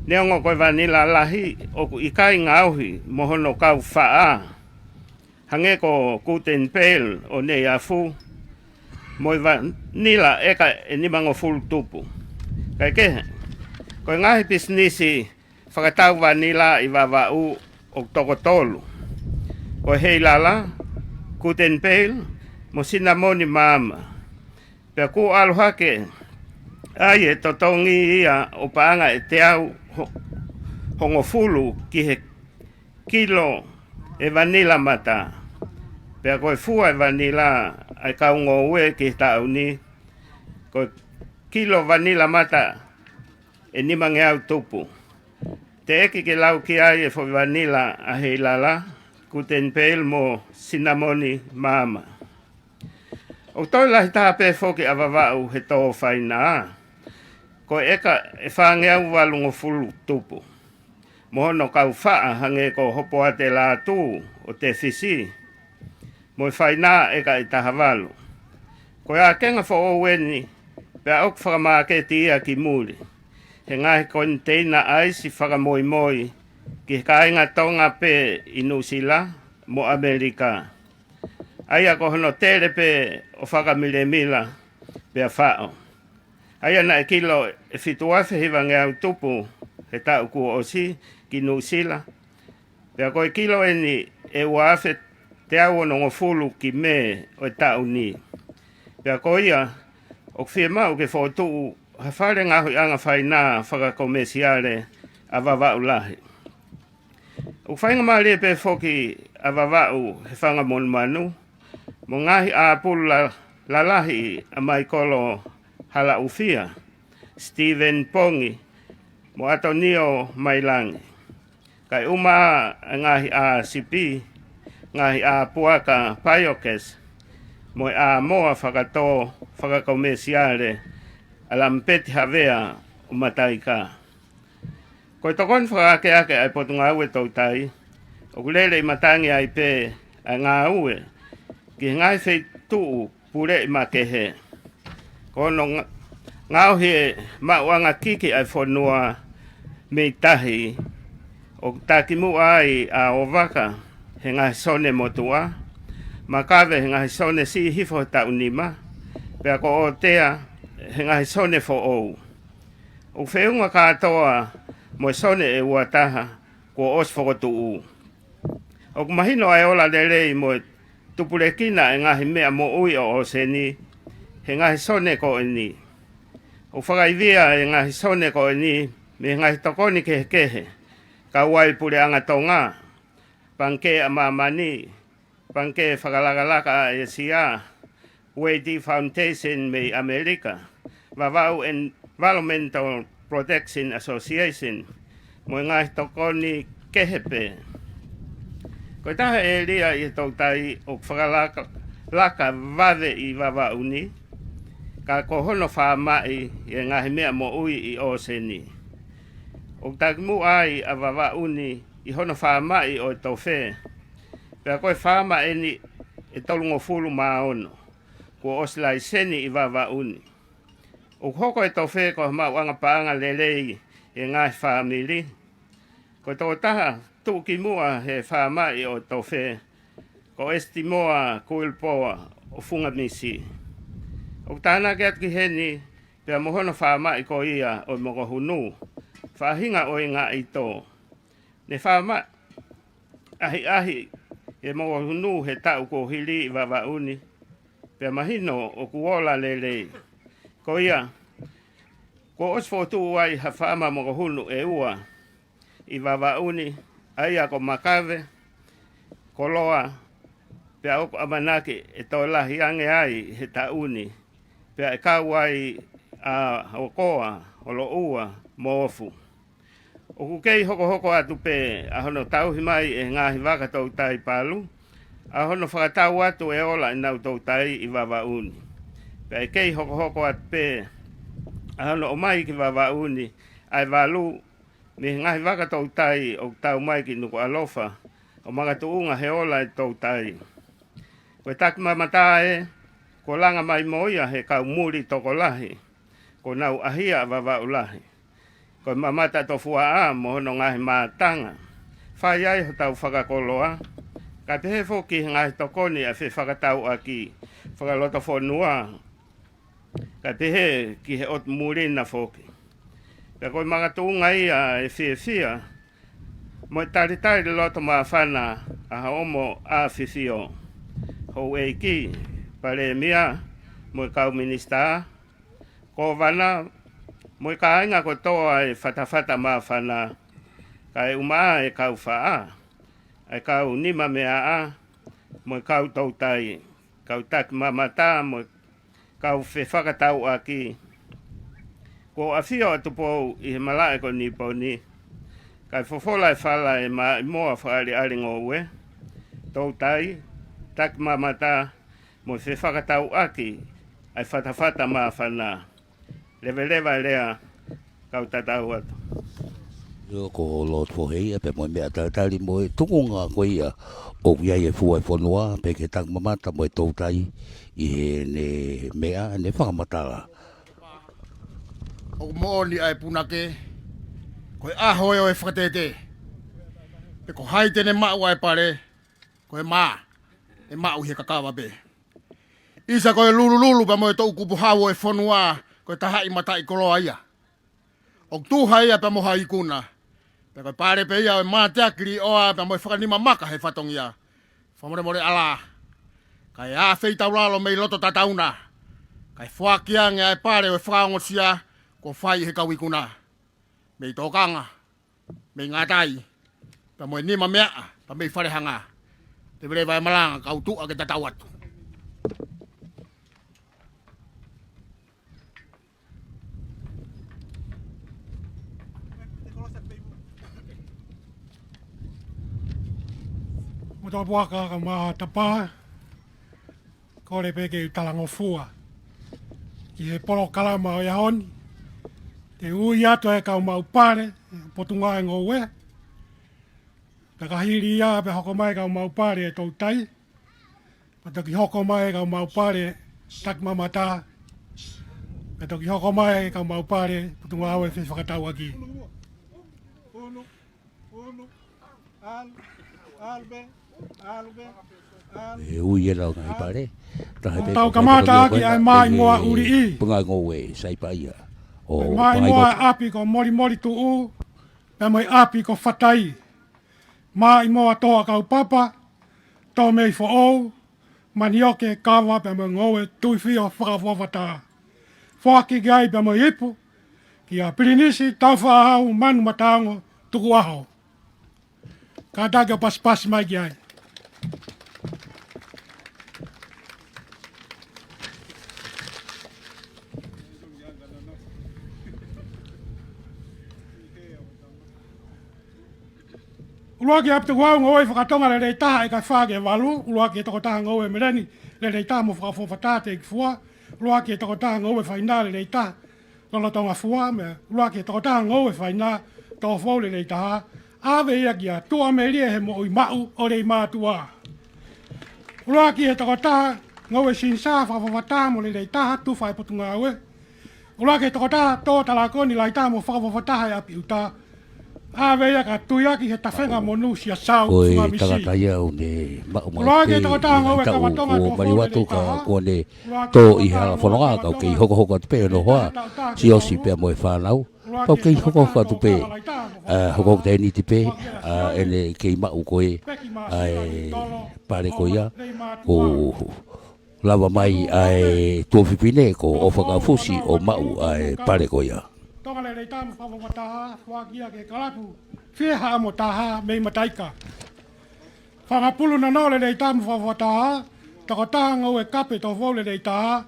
Speaker 6: Neongo koe vanila lahi o ku ikai ngauhi mohono kau faa. Hange ko kuten pel o ne afu. Moi vanila eka e nimango full tupu. Kai kehe. Koe ngahi pisnisi whakatau vanila i wawau o tokotolu. Koe hei lala, kuten pel, mo sinamoni mama. Pea ku aluhake, ai e totongi ia o paanga e te au hongo fulu ki he kilo e vanila mata. Pea koe fua e vanila ai kaungo ue ki tau ni. Koe kilo vanila mata e nimange au tupu. Te eki ke lau ki ai e fo vanila a hei lala, kuten pel mo sinamoni mama. O toi lahi taha pe foki a wawau he tō whaina. Ko eka e whangeau walungo fulu tupu. Mohono kau whaa hange ko hopo ate la tū o te fisi. Mo whaina eka i taha walu. Ko a kenga fo o weni, pe a ok whakamāketi ia ki muri. He ngahi konteina aisi whakamoi moi, ki kāinga tonga pe i Nusila mo Amerika. Aia ko hono tere pe o whakamile mila pe a whao. Aia na e kilo e fituafe hiwange au tupu he tau ku osi ki Nusila. Pe a koe kilo eni e uafe te au ono ngofulu ki me o e tau ni. Pe a koe ia o kwhia mau ke whotu ha whare ngahui anga whaina whakakomesiare a wawau lahi. O whainga maari pe whoki a wawau he whanga monu manu. Mo ngahi a pulu la lahi a mai kolo hala ufia, Stephen Pongi, mo ato nio mailangi. Kai uma ngahi a sipi, ngahi a puaka paiokes, mo a moa whakato whakakomesiare alampeti havea umataika. Koe tokon whakake ake ai potu ngā ue tautai, o kulele i matangi ai pe a ngā ue, ki ngai whei tuu pure i makehe. Kono ngau he mauanga kiki ai whanua mei tahi, o takimu ai a ovaka he ngai sone motua, makawe he ngai sone si hifo tau nima, pea ko o tea he ngai sone fo ou. O wheunga katoa mo sone e uataha ko os whakotu u. O kumahino ai ola lelei mo tupurekina e ngahi mea mo ui o oseni, he ngahi sone ko e ni. O whakaivia e ngahi sone ko e ni, me ngahi tokoni kehe, ka uai pure anga tonga, panke a mamani, panke whakalakalaka e sia, Wadi Foundation me Amerika, Vavau Environmental Protection Association, mo ngahi tokoni kehepe. Ko taha e lia i tautai o whakalaka vave i Vavau ni, ka kohono whamai i ngahi mea mo ui i oseni. O takimu ai a Vavau ni i hono whamai o tauwhe, pea koe whamai ni e tolungo fulu maono, ko oslai seni i Vavau ni. O hoko e tauwhe ko mauanga paanga lelei e ngahi whamili, ko tau taha tuki mua he whamai o tauwhe, ko estimoa kuilpoa o funga misi. O tāna ke atki heni, pea mohono whamai ko ia o moko hunu, whahinga o inga i tō. Ne whamai ahi e mo hunu he tau ko hili i wawauni. Pea mahino o kuola lele. Ko ia, ko osfotu wai hawhaama mo hunu e ua i wawauni, aia ko makave, ko loa, pea oko amanake e tau lahi ange ai he tauni, pea e kau ai a okoa o lo ua mo ofu. O kukei hoko atu pe ahono tauhi mai e ngahi waka tau tai palu, ahono whakatau atu e ola i nau tau tai i wawauni. Pea e kei hoko atu pe ahono o mai ki wawauni ai walu me ngahi waka tau tai o tau mai ki nuku alofa o mga tuunga he ola i tau tai. Koe takima mata e, ko langa mai moia he kau muri toko lahi, ko nau ahia wawau lahi. Ko mamata to fua a mo no ngahi matanga. Whai ai ho tau whakakoloa. Ka pehe foki ngahi tokoni a whi whakatau aki whakaloto whonua. Ka pehe ki he ot murina foki. Ka koe mga tuunga ia e whia. Mo tari loto maa whana a haomo a whiwhio. Hou e ki pare mia mo kau minista. Ko wana mo ka inga ko toa e whatawhata maa whana, ka e umaa e kau whaa, e kau nima mea a, mo kau tautai, kau tak mamata, mo kau whewhakatau aki. Ko a whio atu pou i he malae ko nipo ni, ka e fofola e whala e maa i moa whaari aringo ue, tautai, tak mamata, mo whewhakatau aki, ai whatawhata maa whana. Lewa lea kau tatau atu.
Speaker 2: Yo ko lot fo hei pe mo mea tari mo tukunga ko ia o ia e fu e fonua pe ke tak mamata mo tau tai i ne mea ne whakamata.
Speaker 3: O mooni ai punake, ko e ahoe o e whakatete. Pe ko haite ne mau ai pare, ko e maa, e mau he kakawa be. Isa ko e lulu pa mo e tau kupu hao e fonua, ko taha i mata i koloa ia. O tuha ia pa moha i kuna. Pe koe pare pe ia o mātea kiri oa pa mo i whakanima maka he whatong ia. Whamore more ala. Kai a whei tauralo mei loto tatauna. Kai whakia nge ai pare o e whakaongosia ko whai he kau i kuna. Mei tokanga. Mei ngatai. Pa mo i nima mea pa mei wharehanga. Te vire vai malanga kau tua ke tatau atu.
Speaker 1: Mota waka ka maha tapa, kore peke i talango fua. Ki he polo kalama o iahoni, te ui ato e kau mau pare, potunga e ngō ue. Taka hiri ia pe hoko mai kau mau pare e tau tai. Patoki hoko mai kau mau pare tak mamata. Patoki hoko mai kau mau pare potunga au e whi whakatau aki.
Speaker 2: E ui e rau ngai pare.
Speaker 1: Tau kamata aki ai mai moa uri i.
Speaker 2: Punga ngoe sai pa ia.
Speaker 1: Mai moa api ko mori tu u. Pe mai api ko whatai. Mai moa toa kau papa. Tau mei fo ou. Manioke kawa pe mai ngoe tuiwhio whakawawata. Whaki gai pe mai ipu. Ki a pirinisi tau whaahau manu matango tuku aho. Ka daga pas mai ki ai. Uruaki apte wau ngoi whakatonga le rei taha e kai whake walu. Uruaki e toko taha ngoi mereni le rei taha mo whakawhawhatate e ki fua. Uruaki e toko taha ngoi whaina le rei taha. Lono tonga fua me. Uruaki e toko taha ngoi whaina tō fau le rei taha. Awe ia kia tua me ria he mo i mau o rei mātua. Uruaki e toko taha ngoi sinsa whakawhawhata mo le rei taha tu whai potunga aue. Uruaki e toko taha tō talakoni lai taha mo whakawhawhata e api uta. Awe ia ka tuiaki he tawhenga monu sia sau
Speaker 2: tunga misi. Koi tagataia o ne mao
Speaker 1: Uruaki e toko taha ngoi kawatonga tō fau le rei taha.
Speaker 2: Ko ne tō i hala whanonga kau kei hoko atu pe no hoa. Si osi pe mo e whanau. pau kei hoko whatu pe, hoko te ni te pe, ene kei mau koe, pare ko ia, o lava mai ai tuawhipine ko o whakafusi o mau ai pare ko ia.
Speaker 1: Tonga le tamu whawataha, whakia ke kalapu, whieha mo taha mei mataika. Whangapulu na no le tamu whawataha, tako taha ngau e kape to whau le taha,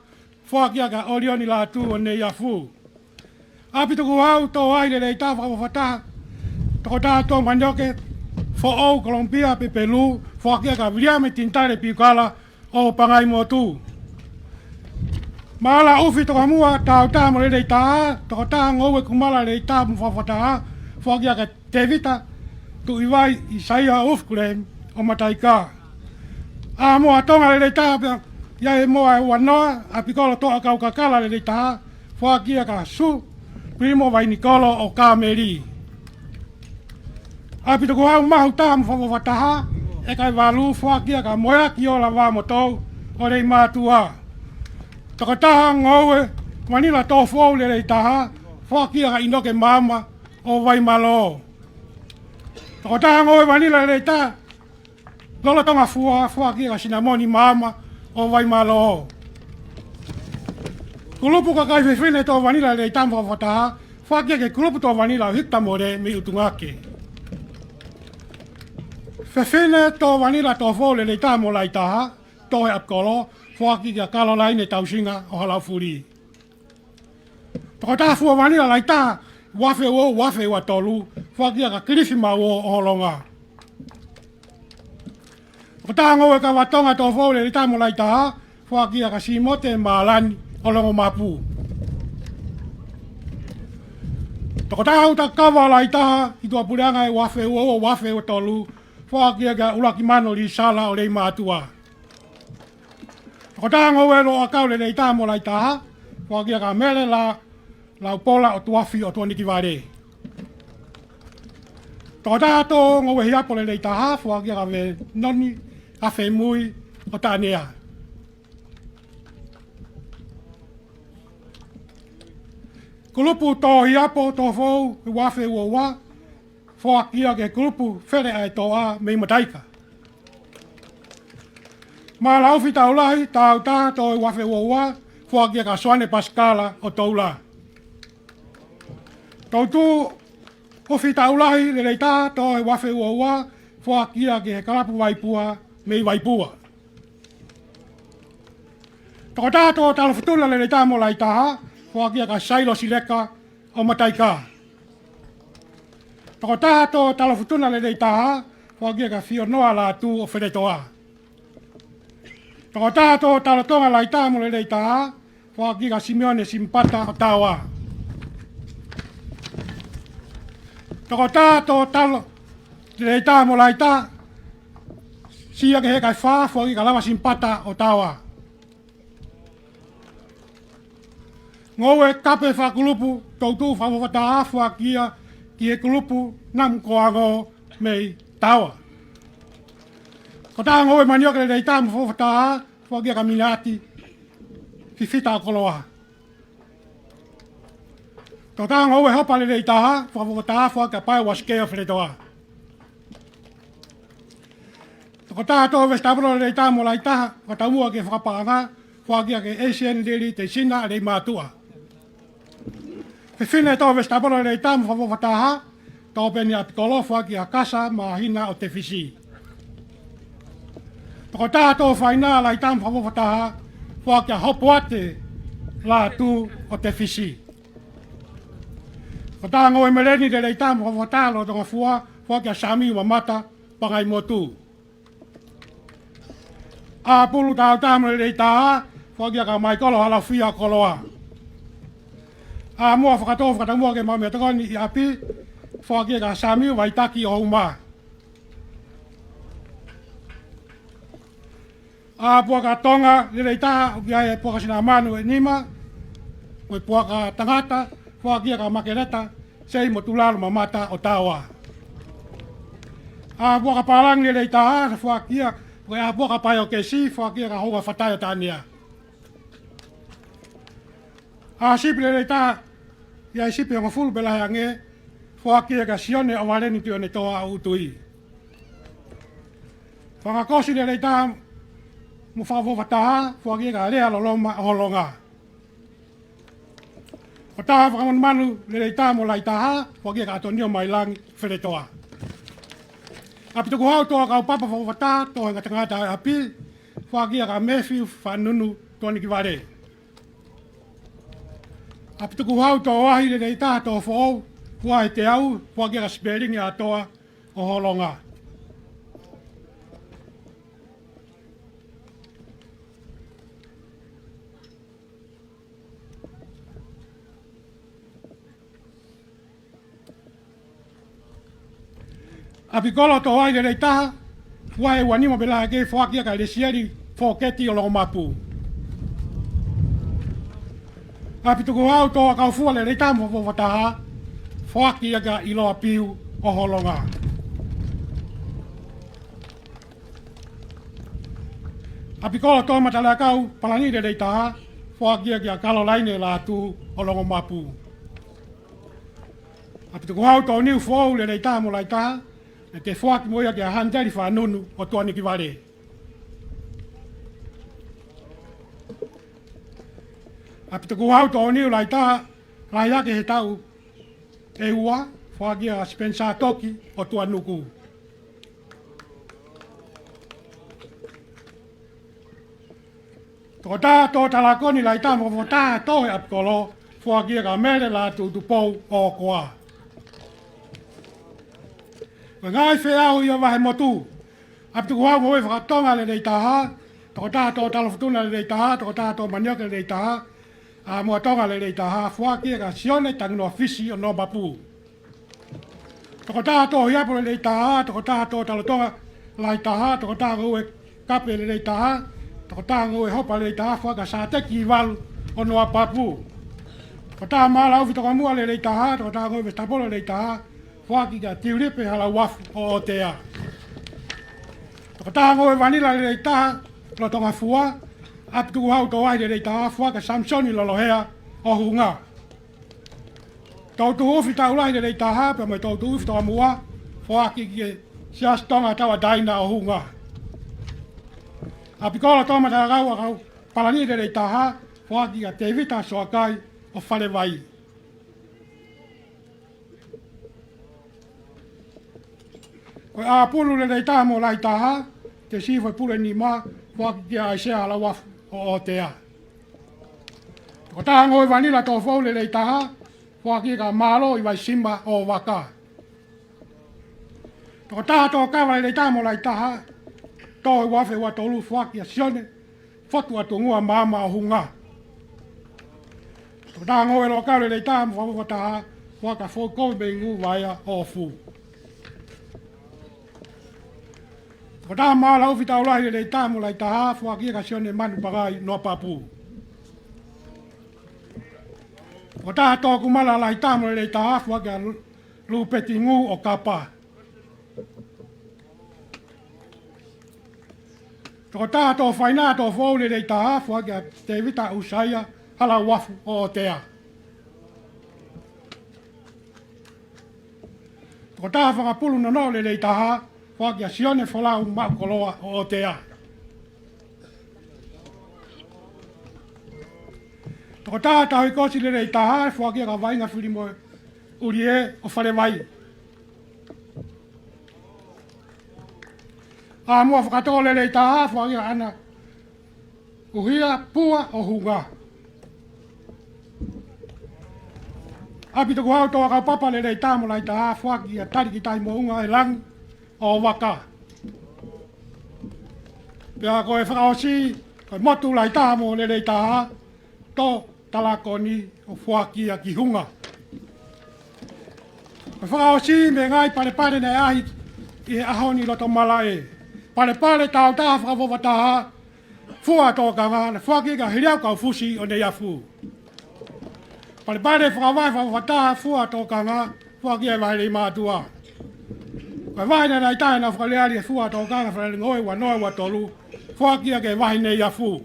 Speaker 1: whakia ka orioni la tu o nei afu. Api tuku hau to ai le tamu whawataha, tako taha to manyoke, whaau Kolombia pe Pelu, whakia ka viliame tintare piukala o pangai mo tu. Mala ufi toka mua tau tamu le taha, toka taha ngau e kumala le tamu whawataha, whakia ka te vita, tu iwai i saia ufkulem o mataika. A mua tonga le taha, ia e mua e wanoa, a pikolo toa kau kakala le taha, whakia ka su, primo vai nikolo o kameri. A pituku hau mahu tamu whawataha, e kai walu whakia ka moea ki o la wā motou, o rei mātua. Taka taha ngoue, manila tō whau le rei taha, whakia ka inoke mama o vai malo. Taka taha ngoue manila le rei taha, lola tonga fua, whakia ka sinamoni mama o vai malo. Kulupu ka kai whiwhine tō manila le rei tamu whawataha, whakia ke kulupu tō manila hikta more me utungake. Whiwhine tō manila tō whau le rei tamu lai taha, tō he apkolo, whaki kia kalolai ne tausinga o halau furi. Toko taha fua manila lai taha, wafe wa tolu, whaki ka kirifi mau o holonga. Toko taha ngoe ka watonga tō whau le tamu lai taha, whaki ka simote maalani o longo mapu. Toko taha uta kawa lai taha, i tua pureanga e wafe wa tolu, whaki ka ulaki mano li sala o rei mātua. Ko taha ngau e lo akau le nei tāmo lai taha, whakia ka mele la upola o tuafi o tuaniki ware. Ko taha tō ngau e hiapo le nei taha, whakia ka me noni a whemui o tānea. Kulupu tō hiapo tō whau i wafe ua wa, whakia ke kulupu where ai tō a mei mataika. Ma laufi tau lahi, tau taha tō i wafe ua, whakia ka soane paskala o tau la. Tau tū, ufi tau lahi, le rei taha tō i wafe ua, whakia ke he karapu waipua, mei waipua. Tō taha tō talo futula le rei taha mo lai taha, whakia ka sailo sileka o mataika. Tō taha tō talo futula le rei taha, whakia ka whionoa la tū o wheretoa. Toko tāto talo tonga lai tāmu le rei taha, whaki ka Simeone Simpata o tāua. Toko tāto talo le rei tāmu lai taha, sia ke he kai whā, whaki ka lama Simpata o tāua. Ngoe kape whakulupu, tautu whawataha whakia ki he kulupu nam koango mei tāua. Ko taha ngoe manioke le rei tāmu whawataha, whakia ka minati, whiwhita koloa. Ko taha ngoe hopa le rei taha, whawataha whakia pai waskea wheretoa. Ko taha tō vestabro le rei tāmu lai taha, whatamua ke whakapanga, whakia ke Asian Deli te sina rei mātua. Whiwhine tō vestabro le rei tāmu whawataha, tō peni apikolo whakia kasa mahina o te whisi. Ko taha tō whaina lai tāmu whawataha, whakia hopo ate la tū o te whisi. Ko taha ngoe mereni le rei tāmu whawataha lo tonga fua, whakia sami wa mata pangai motu. A pulu tāu tāmu le rei taha, whakia ka mai kolo hala whia koloa. A mua whakatamua ke mamea tokoni i api, whakia ka sami wa itaki o umaa. A puaka tonga le rei taha, o kia e puaka sina manu e nima, o e puaka tangata, whakia ka makereta, sei mo tularu mamata o tāua. A puaka palang le rei taha, whakia, o e a puaka pai o kesi, whakia ka honga whatai o tānia. A sipi le rei taha, Ia i sipi o ngafulu bela hange, whakia ka sione o wareni tio ne toa au tui. Whangakosi le reita mu whakawhataha, whakia ka rea loloma holonga. O taha whakamon manu le reita mo laitaha, whakia ka atonio mai langi wheretoa. Api tuku hau toa kau papa whakawhataha, toa nga tangata api, whakia ka mewhiu whanunu toni ki ware. Api tuku hau toa wahi le reita toa whao, wahi te au, whakia ka speringi a toa o holonga. Api kolo to wai le taha, wai wanima bela ke whakia ka le siari whoketi o mapu. Api tuku hau toa kau fua le taha mo whataha, whakia ka iloa piu o holonga. Api kolo toa matala kau palani le taha, whakia ka kalolaine la tu o mapu. Api tuku hau toa niu whau le taha mo lai taha, e te whaaki moia ki a hantari whanunu o tuani ki ware. Api te kuhau tō niu lai tā, lai ake he tau e ua, whaaki a Spencer Toki o tuanuku. Tō tā tō talakoni lai tā mo tā tō he apikolo, whaaki a mere la tu tupou o koa. Ngai wheau ia wahe motu. Api tuku hau ngoe whakatonga le rei taha, toko tātou talawhutuna le rei taha, toko tātou manioka le rei taha, a mua tonga le rei taha, whakia ka sione tanginoa fisi o no mapu. Toko tātou hiapo le rei taha, toko tātou talotonga lai taha, toko tātou e kape le rei taha, toko tātou e hopa le rei taha, whaka sāteki i walu o noa papu. Toko tā mala uwi toko mua le rei taha, toko tātou e tapolo le rei taha, whaki ka tiuripe hala wafu o Otea. Toko taha ngoe vanila le rei taha, lo tonga fua, api tuku hau tō aire rei taha, whaka Samsoni lolohea o hunga. Tautu uwhi tau lai le rei taha, pe mai tautu uwhi toa mua, whaki ki sias tonga tawa daina o hunga. Api kola tōma tā rau a kau palani le rei taha, whaki ka te vita soakai o whare vai. Koe a pulu le rei taha mo lai taha, te siwhai pule ni ma, whaki ki a isea ala wafu o Otea. Ko taha ngoi vanila tō whau le rei taha, whaki ka malo i wai simba o waka. Ko taha tō kawa le rei taha mo lai taha, tō i wafe wa tōlu whaki a sione, whatu a tōngua mama o hunga. Ko taha ngoi lo kawa le rei taha mo whafu taha, whaka whokoi me ngu waia o fu. Ko taha maa lau whita ulahi le taha mo lai taha, whakia ka sione manu pagai no papu. Ko taha tōku mala lai taha mo le taha, whakia lupeti ngu o kapa. Ko taha tō whaina tō whau le taha, whakia te vita usaia hala wafu o Otea. Ko taha whakapulu no le taha, whakia sione whalau maukoloa o Otea. Toko taha tahu kosi le rei taha, whakia ka wainga whiri mo uri e o whare vai. A mua whakatoa le rei taha, whakia ana uhia pua o hunga. Api toko hau toa kau papa le rei taha mo lai taha, whakia tariki tai mo unga e langi, o waka. Pea koe whakaosi, koe motu lai taha mo le rei taha, tō talakoni o whakia ki hunga. Koe whakaosi me ngai pare nei ahi i he ahoni loto mala e. Pare tau taha whakawowa taha, fua tō kanga, na whakia ka hiriau kau fusi o nei afu. Pare whakawai whakawowa taha, fua tō kanga, whakia e wahere i mātua. Koe wahine nei tae na whakaleari e fua tō kanga whare ngoe wa noe wa tolu, whakia ke wahine i afu.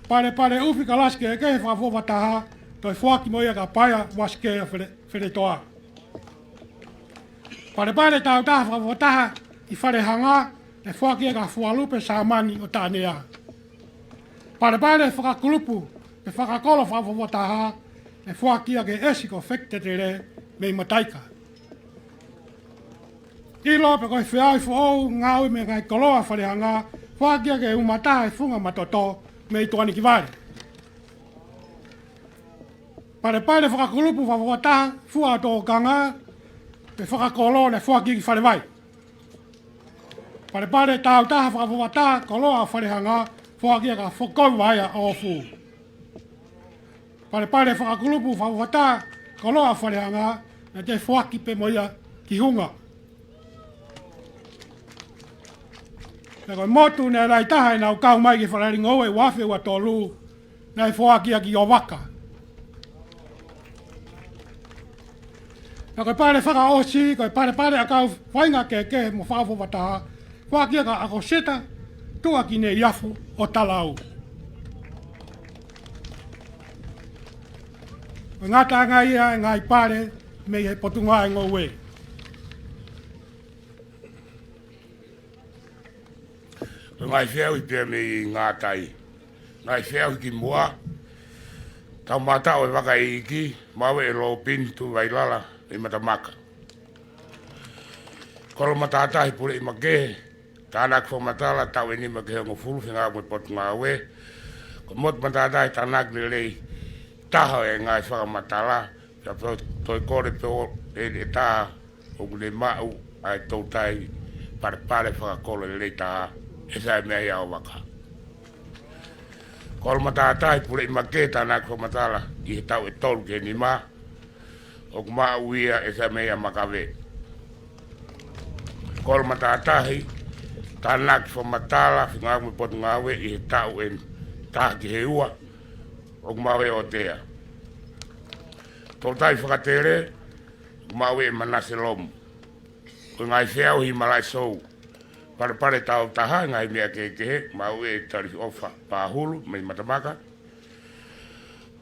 Speaker 1: Pare upi ka laske e kehe whakawowa taha, toi fuaki mo ia ka paia waske fere toa. Pare tau taha whakawataha i whare hanga e fuaki ka fualupe sa mani o tānea. Pare whakakulupu e whakakolo whakawataha e fuaki ke esiko whektetere mei mataika. Ilo pe koe whiau whaou ngāui me ngai koloa whare hanga fuaki ke umataha e funga matoto mei tuani ki ware. Pare whakakulupu whakawataha fua tō kanga pe whakakolo ne fuaki ki whare vai. Pare tau taha whakawataha koloa whare hanga fuaki ka whakau waia o fu. Pare whakakulupu whakawataha koloa whare hanga na te fuaki pe moia ki hunga. Na koe motu ne rai taha e nau kau mai ki wharari ngau e wafe ua tolu na e fuaki ki o waka. Na koe whaka osi, koe pare a kau whainga ke mo whakawataha fuaki ka ako seta tua ki ne iafu o talau. Ngata ngai ia ngai pare me he potunga e ngau e.
Speaker 4: Ngai whiau i pia me i ngātai. Ngai whiau ki mua. Tau mata o e waka i iki, mawe e lo pintu vai lala i matamaka. Kolo matatahi pure i makehe, tānak wha matala tau e ni makehe ngofulu whinga mo i potu ngā we. Ko mot matatahi tānak ni lei taha e ngai whaka matala, pia toi kore peo e taha o kune mau ai tautai pare whaka kolo e lei taha. E sai mea ia o waka. Kolo matatahi pure i makehe tānak wha matala i he tau e tolu ke ni maa. O kuma uia e sai mea makawe. Kolo matatahi tānak wha matala whinga mo i potu ngā we i he tau e taha ki he ua. O kuma we o tea. Tōtai whakatere, kuma we e manase lomu. Ko ngai whiau hi malai sou. Pare tau taha ngai mea kekehe, ma ue e tarifi ofa pāhulu, mei matamaka.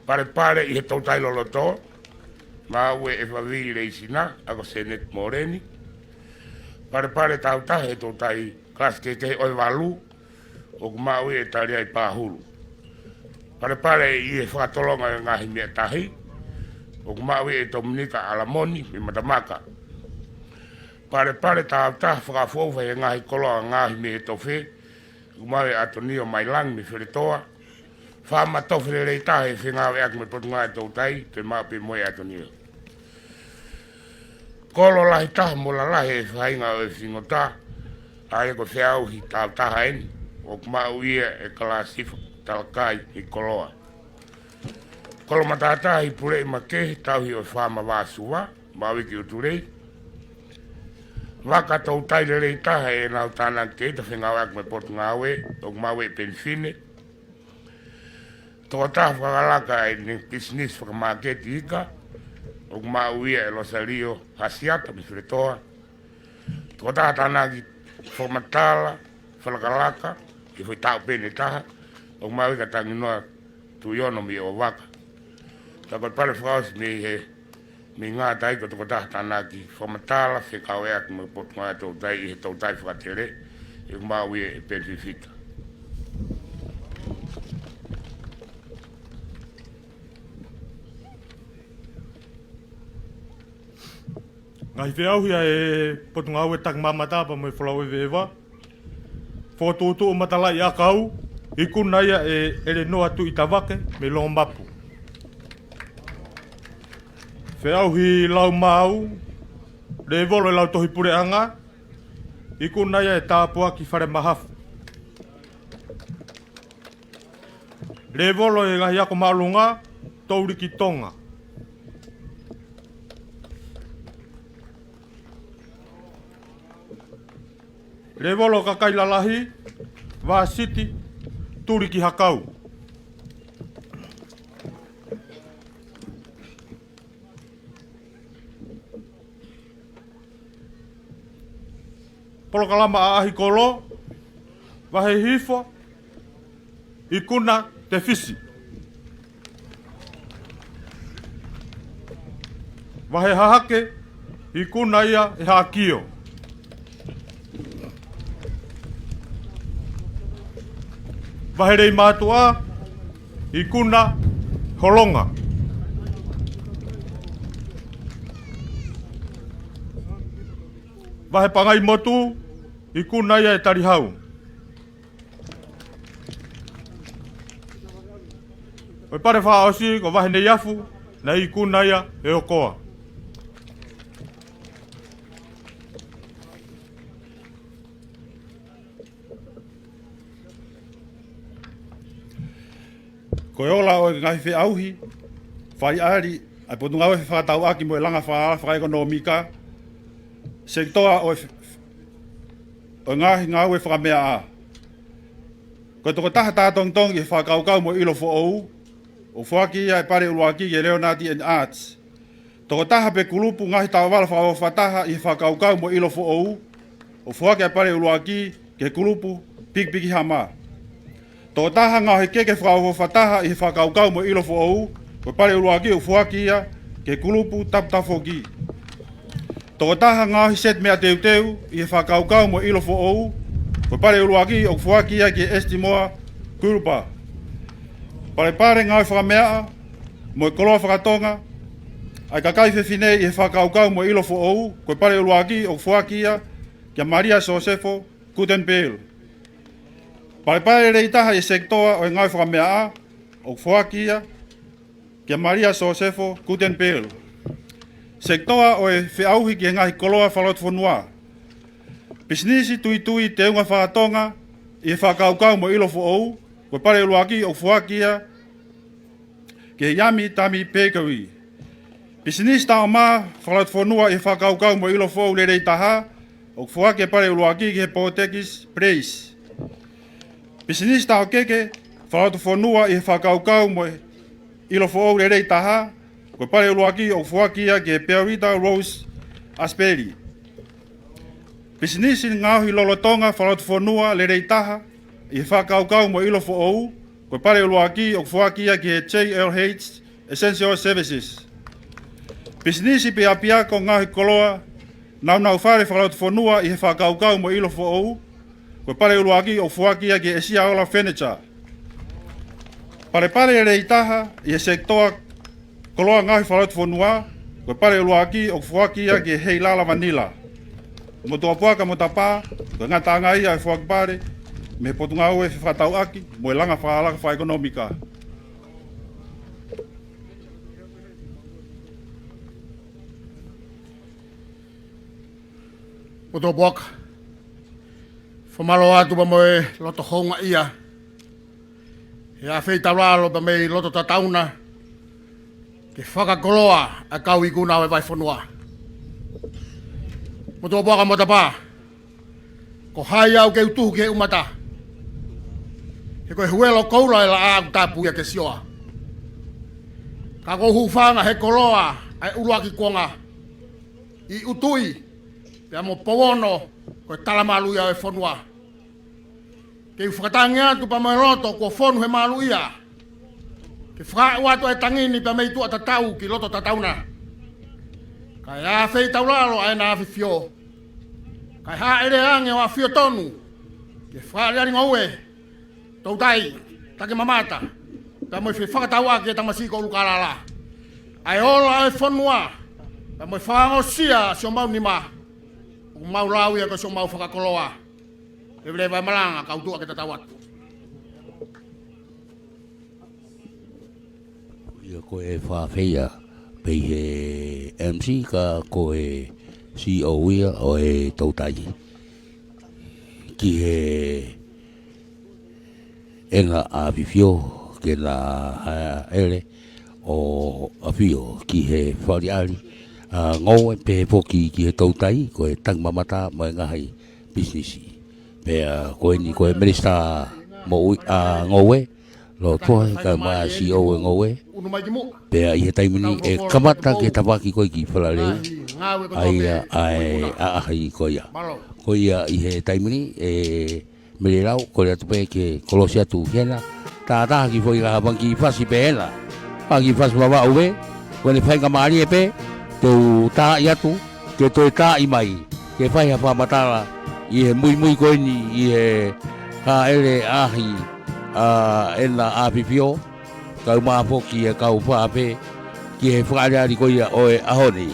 Speaker 4: Pare i he tautai loloto, ma ue e whawiri reisina, ako Senet Moreni. Pare tau taha e tautai klas kekehe oi walu, o ma ue e tari ai pāhulu. Pare i he whakatolonga ngahi mea tahi, o ma ue e Dominika Alamoni, mei matamaka. Pare tau taha whakafouwha e ngahi koloa ngahi me he tofe, umawe atonio mai lang me wheretoa. Whama tofe rei taha e whengawe ak me potunga e tautai, te maape moe atonio. Kolo lahi taha mola lahi e whainga o e whingota, a e ko whiauhi tau taha eni, o kumau ia e kalasifa talakai i koloa. Kolo matatahi pure i makehi tauhi o whama wāsua, mawiki uturei. Waka tautai rei taha e nau tānang te ta whengawe ak me potu ngāwe, o kumawe penfine. Tō taha whakalaka e ni business whakamaketi ika, o kumau ia e Rosario Hasiata me wheretoa. Tō taha tānagi whamatala, whalakalaka, e whai tau pene taha, o kumau ika tanginoa tuiono mi o waka. Tākot pare whakaos me he mi ngā tai ko toko taha tānaki whamatala whekau ea ki mga potu ngā tautai i he tautai whakatere e kumau ia e penfifika.
Speaker 5: Ngai whiauhia e potu ngā ue tak mamata pa mai whalau e vewa. Whotūtu o matala i akau, i kunaia e ere noa tu i tawake me longa mapu. Whiauhi lau mau, re volo e lau tohi pure anga, i kunaia e tāpua ki whare mahafu. Re volo e ngahi ako maalunga, tauri ki tonga. Re volo kakai lalahi, wā siti, turi ki hakau. Polokalama a ahi kolo, wahe hifo, i kuna te fisi. Wahe hahake, I kuna ia e hakio. Wahe rei mātua, I kuna holonga. Wahe pangai motu, I kuna ia e tarihau. Oi pare whaosi ko wahe nei afu, na I kuna ia e okoa. Koe ola o ngai whi auhi, whai ari, ai potu ngau e whakatau aki mo e langa whaekonomika, sektoa o ngahi ngau e whakamea a. Ko toko taha tātong I whakaukau mo ilo fo ou, o whaki ia e pare uruaki e Leonardi and Arts. Toko taha pe kulupu ngahi tawala whakataha I whakaukau mo ilo fo ou, o whaki e pare uruaki ke kulupu piki hama. Toko taha ngahi keke whakataha I whakaukau mo ilo fo ou, o pare uruaki o whaki ia ke kulupu taptafoki. Toko taha ngahi set mea teuteu I whakaukau mo ilo fo ou, o pare uruaki o whaki ia ke estimoa kurupa. Pare ngahi whakamea mo koloa whakatonga, ai kakai whewhinei I whakaukau mo ilo fo ou, ko pare uruaki o whaki ia ke Maria Josefo Gutenberg. Pare rei taha I sektoa o ngai whakamea o whaki ia ke Maria Josefo Gutenberg. Sektoa o e whiauhi ki ngai koloa whalot whanua. Pisnisi tui te unga whakatonga I whakaukau mo ilo fo ou, ko pare uruaki o whaki ia ke Yami Tami Bakery. Pisnisi tao maa whalot whanua I whakaukau mo ilo fo ou le rei taha, o whaki e pare uruaki ke Potekis Place. Business tau keke, whalatu whanua I whakaukau mo ilo fo ou le rei taha, ko pare uruaki o whakia ke Perita Rose Asperi. Business ngauhi lolotonga whalatu whanua le rei taha, I whakaukau mo ilo fo ou, ko pare uruaki o whakia ke JLH Essential Services. Business pe apia ko ngauhi koloa, nau whare whalatu whanua I whakaukau mo ilo fo ou, ko pare uruaki o whakia ke Esia Ola Furniture. Pare rei taha I sektoa koloa ngahi whalatu whanua, ko pare uruaki o whakia ke Heilala Vanilla. Mo tua puaka mo tapa, ko ngata ngai ai whakapare, me potu ngau e whatau aki, mo e langa whaalaka whaekonomika.
Speaker 3: Mo tua puaka. Whamalo atu pa moe loto honga ia. E a whei tauralo pa mei loto tatauna. Ke whakakoloa a kau I kuna we vai whanua. Mo tua puaka mo tapa. Ko hai au ke utuhu ke umata. He koe huelo koura e la au tapu ia ke sioa. Ka ko hufanga he koloa ai uruaki kuonga. I utui. Pea mo powono koe talamalu ia e whanua. Ke whakatangi atu pa mai loto kua whonu he malu ia. Ke whakau atu e tangini pa mei tua tatau ki loto tatauna. Kai a whei taulalo ai na awhifio. Kai ha ere ange o a whio tonu. Ke whakariari ngaue. Tautai, take mamata. Pa moi whakatau ake tamasiko lukarala. Ai ola e whanua. Pa moi whangosia sio mau ni ma. O mau lau ia ko sio mau whakakoloa. E vile vai malanga kau tua ke tatawat.
Speaker 2: Ia ko e whawhia pei he MC ka ko e CEO ia o e tautai. Ki he enga a vivio ke la ere o a fio ki he whariari. Ngau e pe poki ki he tautai ko e tang mamata mo e ngahai businessi. Pea koe ni koe minister mo ngowe lo toa ka ma CEO e ngowe pea I he taimini e kamata ke tawaki koe ki whalaleu ai ahai koe ia I he taimini e mere rau koe atu pe ke kolosi atu hena tātaha ki fwoi la banki fasi pe hena banki fasi wawa uwe koe ni whainga maari e pe teu tā i atu, ke toi tā i mai, ke whai ha whamatara, i he mui koini, i he ka ere ahi, ena apipio, kau māpo ki e kau whaape, ki he whaareari koia o e ahoni.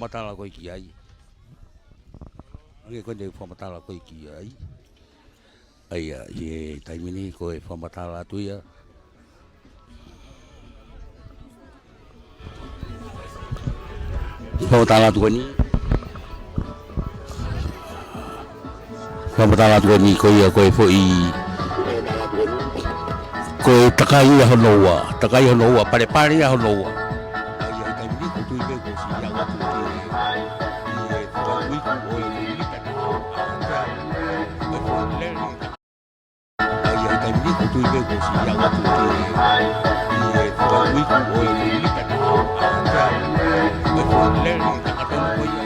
Speaker 2: whamatala koe ki ai. Koe nei whamatala koe ki ai. Aia, ye taimini koe whamatala atu ia. Whamatala atu ni. Whamatala atu ni koe ia koe fo i. Koe takai ia honoa, pare ia honoa. Aia, taimini ko tui beko si ia watu ki. Ie, whawiku o i lita na. Aia, taimini ko tui beko si ia watu ki. Ie, whawiku o i lita na. Leri, nakatonu ko ia.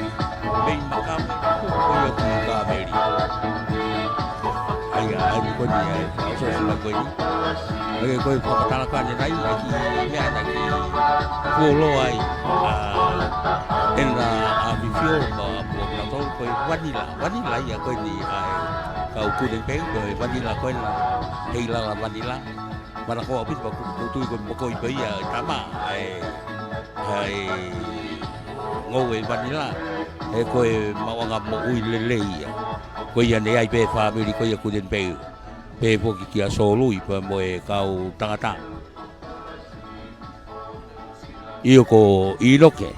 Speaker 2: Mei makame, ko ia ki kameri. Aia, ani ko ni ai, so sila ko ni. Oke, koe whakatala kāne rai, ki mea na ki kuoloai ena a whiwhio ma na tau koe vanila ia koe ni ai kau kūnen pēng, koe vanila koe na heilala vanila. Mana koa pita pa kutui koe mokoi pa ia tama ai ngau e vanila, e koe mawanga mo ui lele ia. Koe ia ne ai pē whamiri koe ia kūnen pēng. Pe poki ki a solui pa mo e kau tangata. Io ko iloke,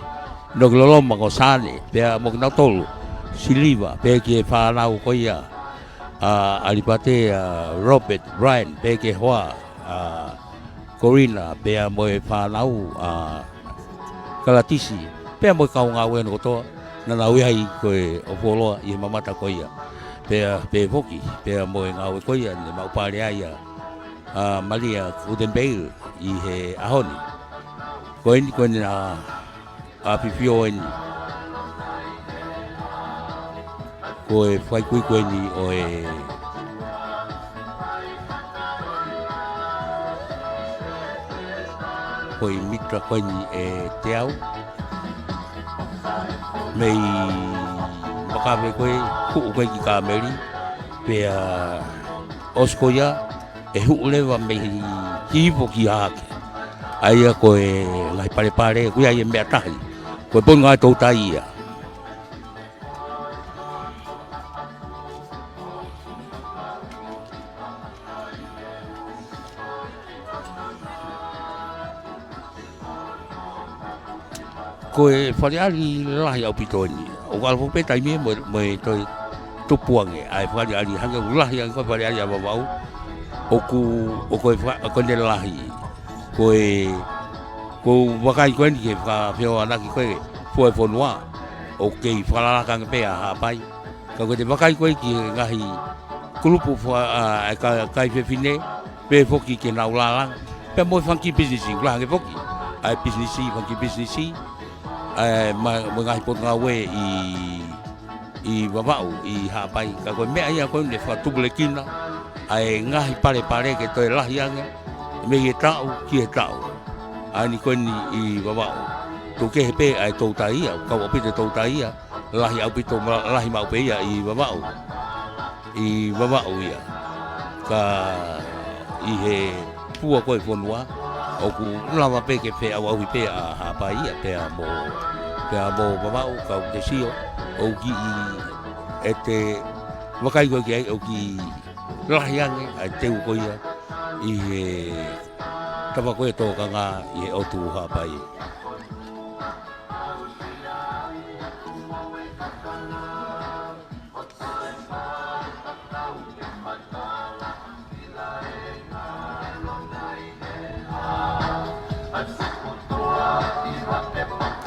Speaker 2: nok loloma ko sane, pe mo na tolu, siliva, pe ki e whanau ko ia, alipate Robert, Brian, pe ki hoa, Corina, pe mo e whanau, Kalatisi, pe mo e kau ngā wena kotoa, na naui hai koe o poloa i mamata ko ia. Pe foki, pe mo ngā koia ne maupare ai Maria Kudenbeil i he ahoni. Koe ni a pipio ni. Koe whai koe ni o e koe mitra koe ni e te au. Mei makawe koe huu koe ki kāmeri pe oskoia e huu lewa me hipo ki hake aia koe ngai pare koe ai e mea tahi koe ponu ngai tau tai ia koe whareari lahi au pitoni o kalpo pe taimi mo toi tupuange ai whareari hanga ulahi ang koe whareari a wawau o koe kone lahi koe wakai koe ni ke wheo anaki koe fue whanua o kei whalalakanga pe a hapai ka koe te wakai koe ki ngahi kulupu kai whewhine pe whoki ke naulalang pe mo whanki businessi ulahange whoki ai businessi whanki businessi mo ngai pot ngā we i wawau i hapai ka koe mea ia koe ne whatubule kina ai ngahi pare ke toi lahi ange me e tau ki e tau ai ni koe ni i wawau tō ke he pe ai tau tai ia kau apite tau tai ia lahi au pito lahi mau pe ia i wawau ia ka i he pua koe whanua o ku lama pe ke pe au hi pe a hapai ia pe a mo wawau kau te sio o ki e te wakai koe ki ai o ki lahi ange ai teu koe ia i he tawa koe tōka ngā i he otu hapai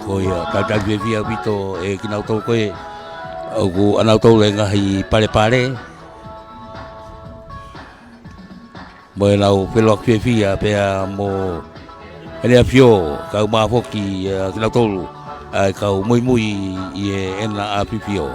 Speaker 2: koe tata via vito e kinau tau koe o ku anau tau le ngahi pare mo e nau pelo via pea mo ene afio kau mafoki kinau tau ai kau mui i ena apipio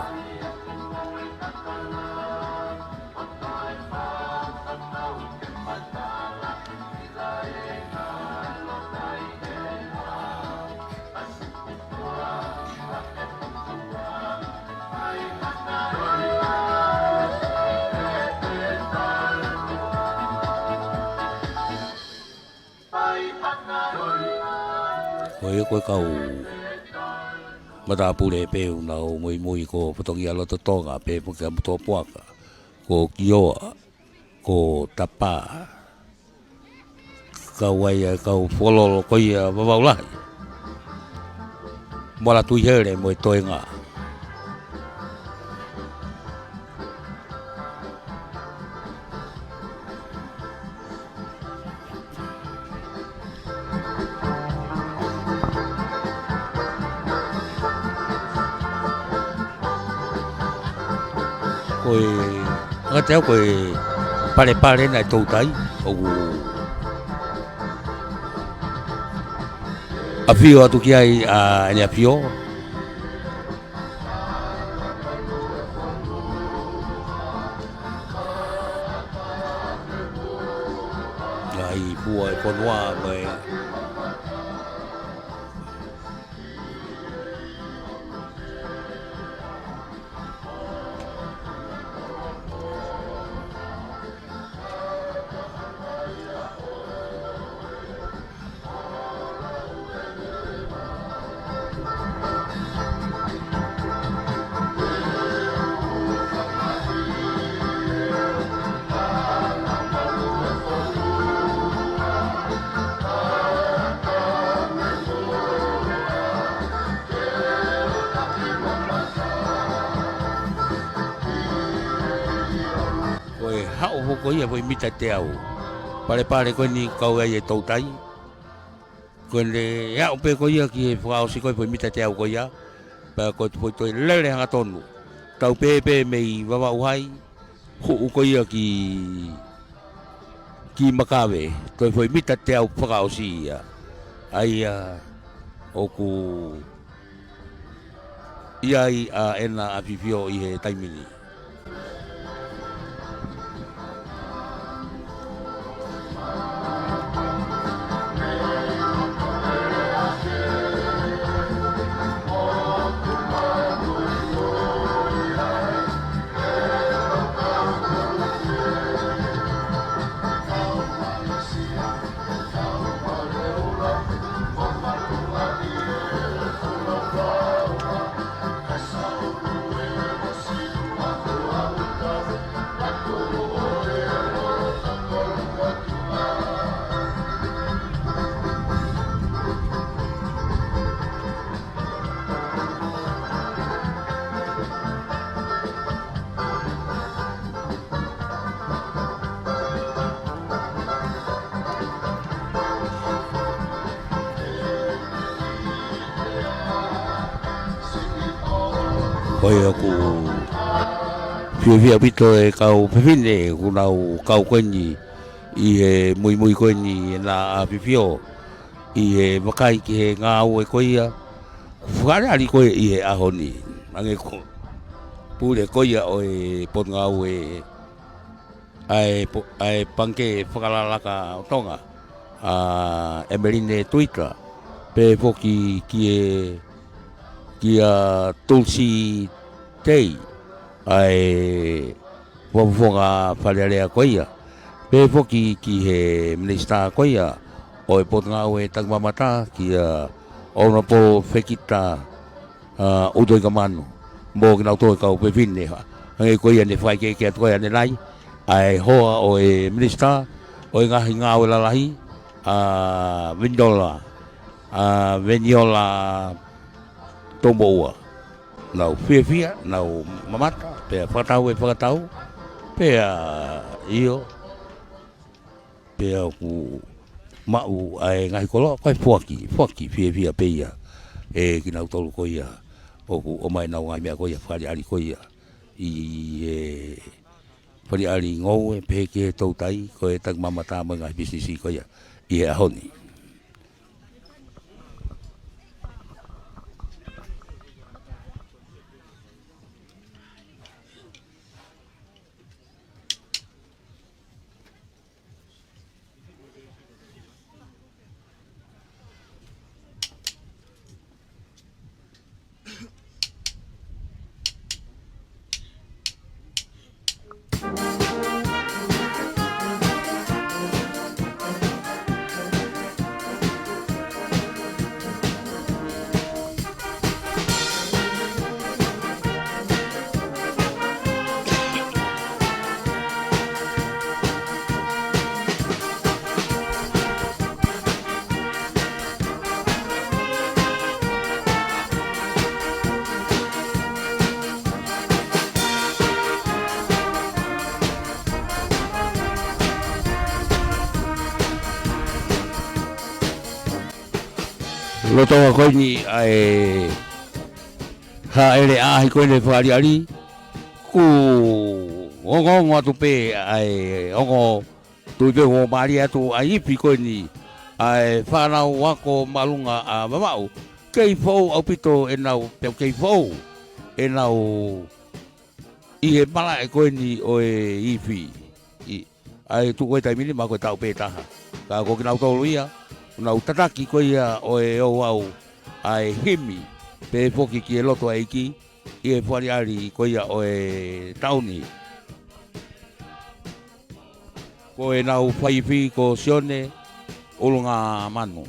Speaker 2: koe kau mata pule pe una o moi ko potongi alo to tonga pe po ka to poaka ko kioa ko tapa ka wai ka fololo ko ia babaula mola tu here mo toinga koe nga teo koe pare nai tau tai o a fio atu ki ai a ene a fio ai pua e ponua mai hao ko ia voi mita te au pare ko ni kau ai tau tai ko le ya pe ko ia ki fa o si ko voi mita te au ko ia pa ko foi to le hanga tonu tau pe mei wa uhai hu ko ia ki makawe ko voi mita te au fa o si ia ai o ku ia a ena a vivio i he taimini Oi aku fia pito e kau pefine kunau kau kweni i he mui kweni na pipio i he makai ki he ngā ue koia whakare ari koe i he ahoni ange ko pule koia o e pot ngā ue ai panke whakalalaka o tonga e merine tuita pe poki ki a Tulsi Day ai wafonga whalearea koia pe poki ki he minista koia o e pot ngā ue tangmamata ki a ona po whekita udoi ka manu mo ki nau toi kau pe vine hange koia ne whai ke atoia ne lai ai hoa o e minista o e ngahi ngā ue lalahi Veniola Tomboa nau fia nau mamata pe whakatau pe io pe ku mau ai ngai kolo kai fuaki fia pe ia e ki nau tolu koia o mai nau ngai mea koia whare ari koia i whare ari ngau e pe ke tau tai ko e tak mamata mo ngai bisisi koia i e ahoni Lotonga koe ni ai ha ele a hi koe le whaari ari ku ongo atu pe ai ongo tui pe ho maari atu ai ipi koe ni ai whanau wako malunga a mamau kei fau au pito e nau peo kei fau e nau i he mala e koe ni o e ipi ai tu koe taimini ma koe tau pe taha ka koe nau tolu ia nau tataki koe ia o e au ai himi pe foki ki e loto aiki i e whari ari koe ia o e tauni ko e nau whaiwhi ko sione olunga manu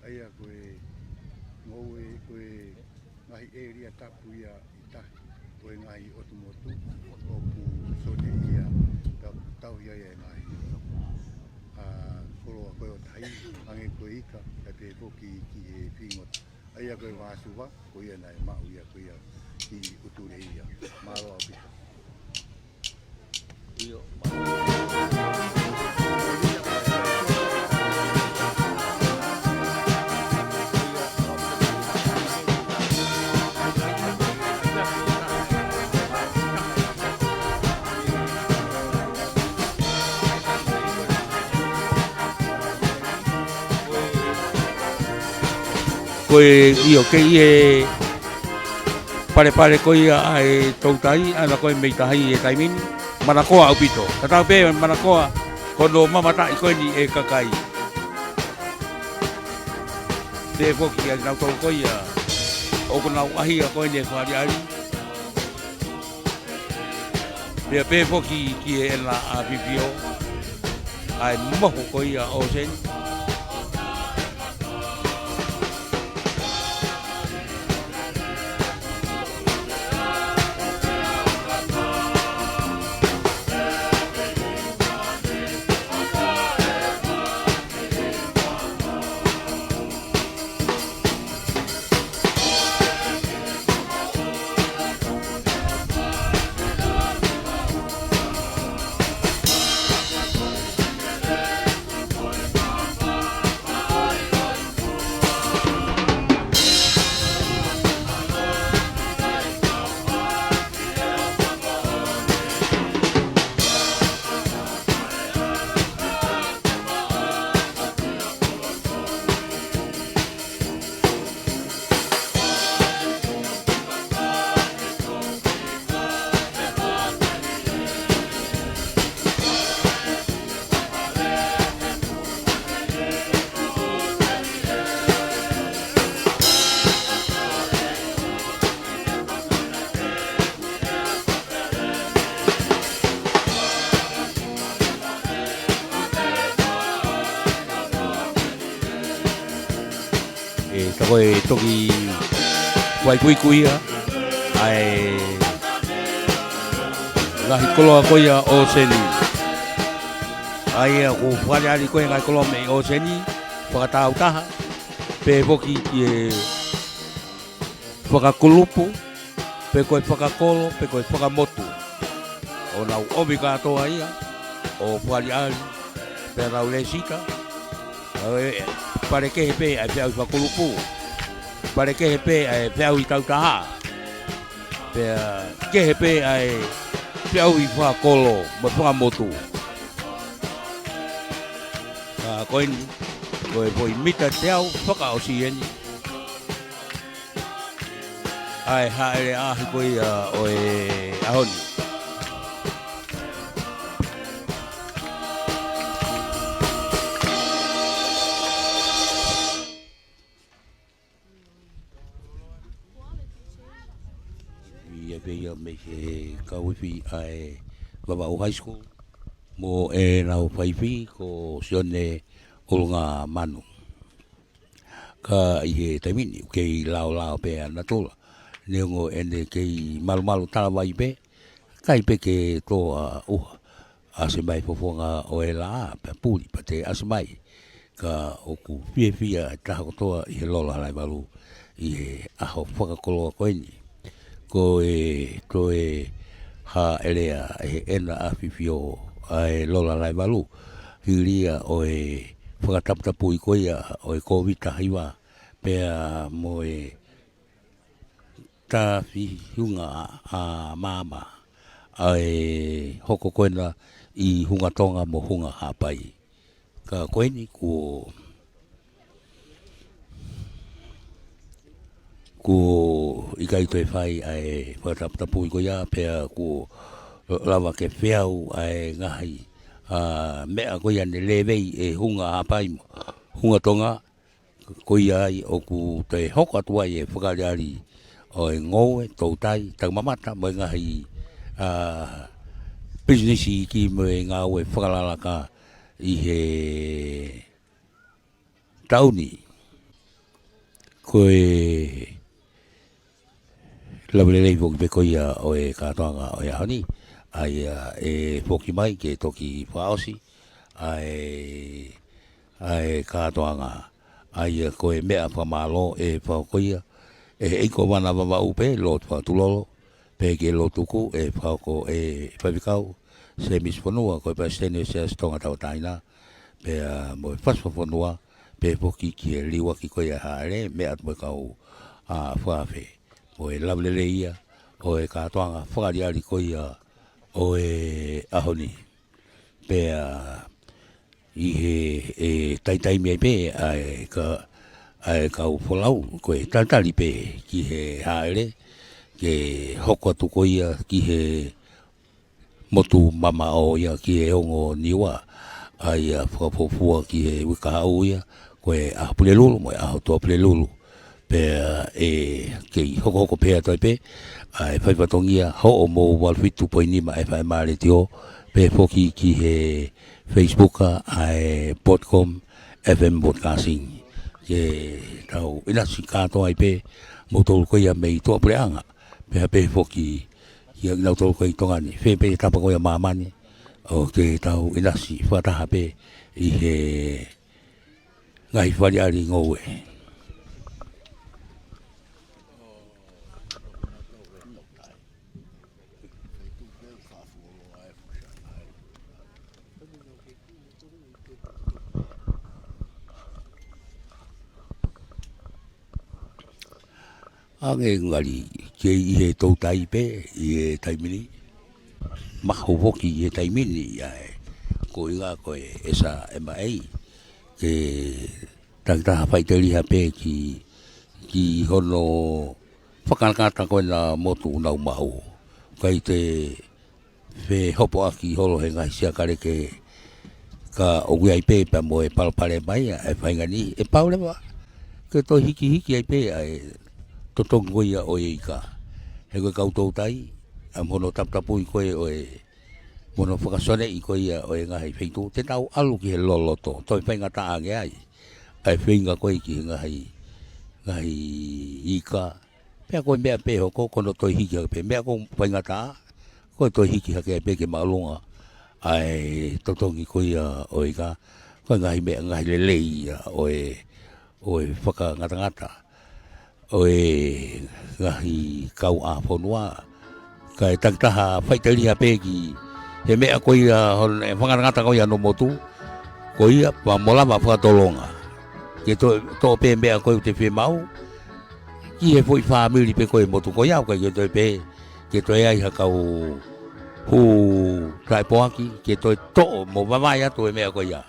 Speaker 7: Aia koe ngoe koe ngahi area tapu ia i tahi koe ngahi otumotu o ku sone ia tau ia ia ngahi koroa koe o tahi ange koe ika e pe poki ki e whingota aia koe wāsuwa koe ia nai mau ia koe ia ki uture ia maro au pita
Speaker 2: koe io ke ie pare koe ai tautai ana koe mei tahi e taimini manakoa au pito tatau pe manakoa kono mamata i koe ni e kakai te foki ai nau tau koe o kona ahi a koe ni e whari ari te pe foki ki e la a pipio ai moho koe o sen tako e toki wai kui ai ngahi koloa koia o seni ai ko whare ari koe ngai koloa me o seni whakatau taha pe woki ki e whakakulupu pe koe whakakolo pe koe whakamotu o nau omi katoa ia o whare ari pe rau le sika pare ke pe ai pe whakulupu pare ke pe ai pe i tau taha pe ke pe ai piau i whakolo ma whakamotu. Koe poi mita te au whakaosi eni. Ai haere ahi koe o e ahoni. Ia me he kauifi ai Vava'u High School mo e nau whaifi ko sione olunga manu. Ka i he taimini kei lao pe ana tola. Neongo ene kei malu tarawai pe kai pe ke toa uha. Asemai fofonga o e la pe puli pa te asemai. Ka oku fia taha kotoa i he lola halai walu i he aho whakakoloa koeni. Ko e ha elea e ena awhiwhio ai lola lai walu hiria o e whakataputapu i koia o e COVID hiwa pea mo e tawhiunga a mama ai hoko koena i hunga tonga mo hunga hapai ka koeni ko ikai toi whai ai whakataputapu i koia pea ko lawa ke whiau ai ngahi mea koia ne lewei e hunga hapai mo hunga tonga koia ai o ku te hoko atua i e whakareari o e ngoe, tautai, taumamata mo e ngahi businessi ki mo e ngā ue whakalalaka i he tauni koe Laulelei foki pe koia o e katoanga o e ahoni ai e foki mai ke toki whaosi ai katoanga ai koe mea whamalo e whaokoia e eiko wana wawau pe lo whaotulolo pe ke lo tuku e whaoko e whawikau se misponua koe pa stene se stonga tau taina pe mo e whaswafonua pe foki ki e liwa ki koia haere mea tume kau whafe o e laulele ia, o e katoanga whakariari koia o e ahoni. Pea i he taitai mea pe ai ka ufolau koe tantari pe ki he haere ke hoko atu koia ki he motu mama o ia ki he ongo niwa ai whakapofua ki he wikahau ia koe ahapule lulu mo e ahatua pule lulu. Pea kei hoko pea toi pe ai whaipatongia ho o mo walwhitu poinima e whai maare tio pe foki ki he Facebooka ai .com FM Broadcasting ke tau inasi kato ai pe mo tolu koia mei toa preanga pe foki ki nau tolu koi tongani pe tapa koia mamani o ke tau inasi whataha pe i he ngai whariari ngowe. Ange ngari ke i he tautai pe i he taimini maho woki i he taimini ai ko inga koe esa MA ke tangtaha whaiteri ha pe ki hono whakanakata koe na motu nau mahu kai te whe hopo aki holo he ngai sia kare ke ka ogu ai pe pa mo e palpare mai e whaingani e paulewa ke to hiki ai pe ai totongo ia o eika. He koe kautou tai, a mono taptapu i koe o e mono whakasone i koe ia o e ngahi wheitu. Te tau alu ki he loloto, toi whainga taa ange ai. Ai whainga koe ki he ngahi ngai ika pe ko me pe ko no to hiki pe me ko painga ta ko to hiki ha ke pe ke malunga ai totongi ko ia o ika ko ngai me ngai le o whaka ngata o ngai kau a fonua kai taktaha whaitari ha peki he mea ko ia e whangangata ko ia no motu ko ia pa mola ma whakatolonga ke to pe mea ko te whi mau ki he foi family pe ko e motu ko ia ko ke to pe ke to ia ha kau hu kai poaki ke to mo mama ia to mea ko ia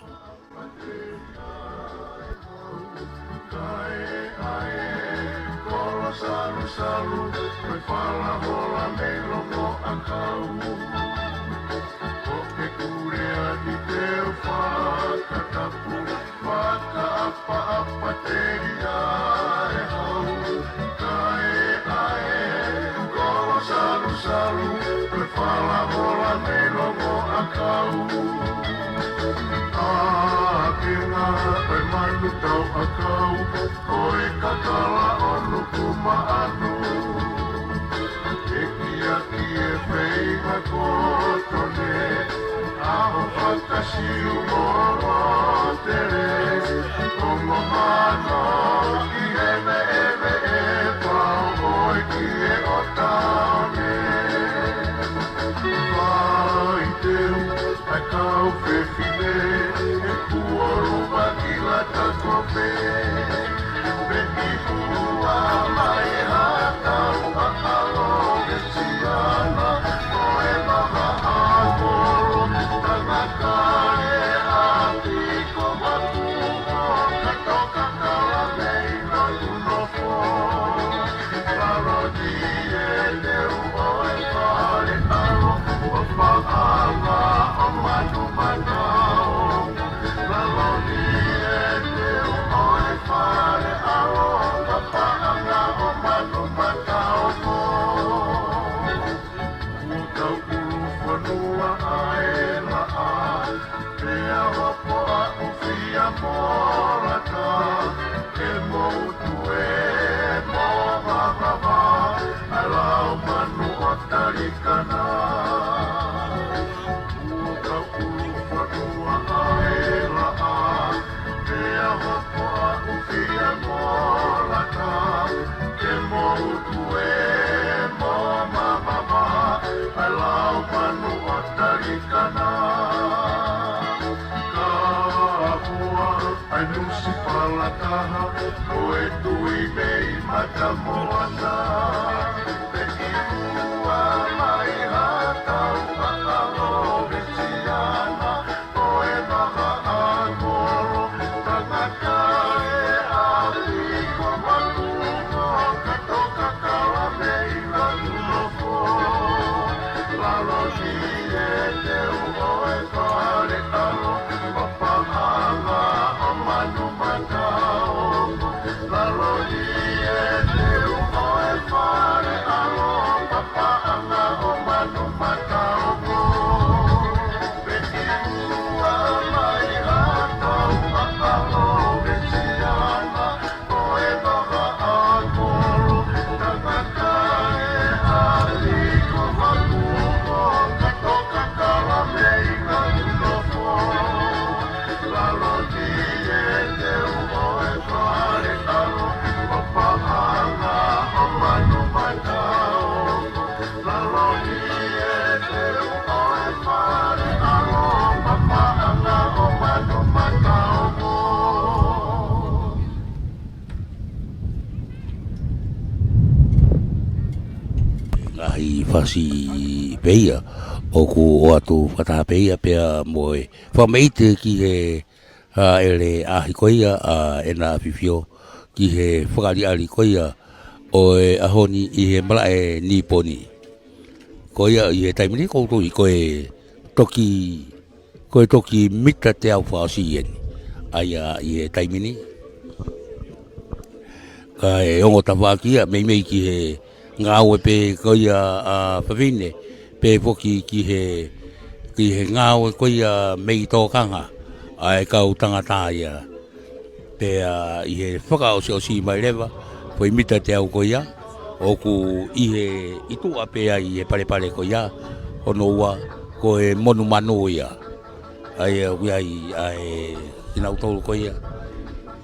Speaker 8: Salu, me fala rola me longo akau. O ke kurea di teu whakatapu, whaka apa te ria e hau. Kae ae, kolo salu, me fala rola me longo akau. Akenga e manu tau akau, koe kakala onu kumaanu. Eki e wheiha kotone, aho whakasiu moro tere. Kongo mano, ki eme e pao hoi ki e o taone. Vai teu, ai kau whewhine, e kuoru wakila takope. Beki hua mai hatau akalo e siana, koe maha agoro, tangaka e ati ko makuho, katoka kala mei no unofo. Parodi e leu oe pare aro, o whaanga o manu manao. Parodi e leu oe pare aro, o whaanga o manu manao mo. Utau uru whanua ae raa, pea hopo a uwhia morata, ke moutu e mo vavava, alau manu o tarikana. Utau uru whanua ae raa, pea hopo a uwhia morata, ke moutu e mo vavava, alau manu o tarikana. Kahua ai nusi palataha, koe tui mei mata moana. Peki hua mai hatau akalo e siana, koe maha agoro, tangaka e api ko makuho, katoka kala mei na unofo. Lalo ni e teu oe kare alo, o pahanga o manu matao. Lalo ni e teu oe kare alo, o pahanga o manu matao. Peki hua mai hatau akalo e siana, koe maha agoro, tangaka e ali ko makuho, katoka kala mei na unofo. Lalo ni e teu oe kare alo, o pahanga o manu matao. Lalo ni e teu oe kare alo, o pahanga o manu matao.
Speaker 2: ngai fasi peia o ku o atu whata peia pea moe whameite ki he ele ahi koia e na whiwhio ki he whakari ari koia o e ahoni i he mala e niponi koia i he taimini koutou i koe toki mita te au whaasi eni aia i he taimini ka e ongo tawhakia mei ki he ngā ue pe koia whawine pe poki ki he ngā ue koia mei tōkanga ai kau tangata ia pe I he whaka o si mai lewa, poi mita te au ko ia, o ku I he itu a pe I he pare ko ia, ono ua ko e monu mano ia. Ai ai ina utolu ko ia.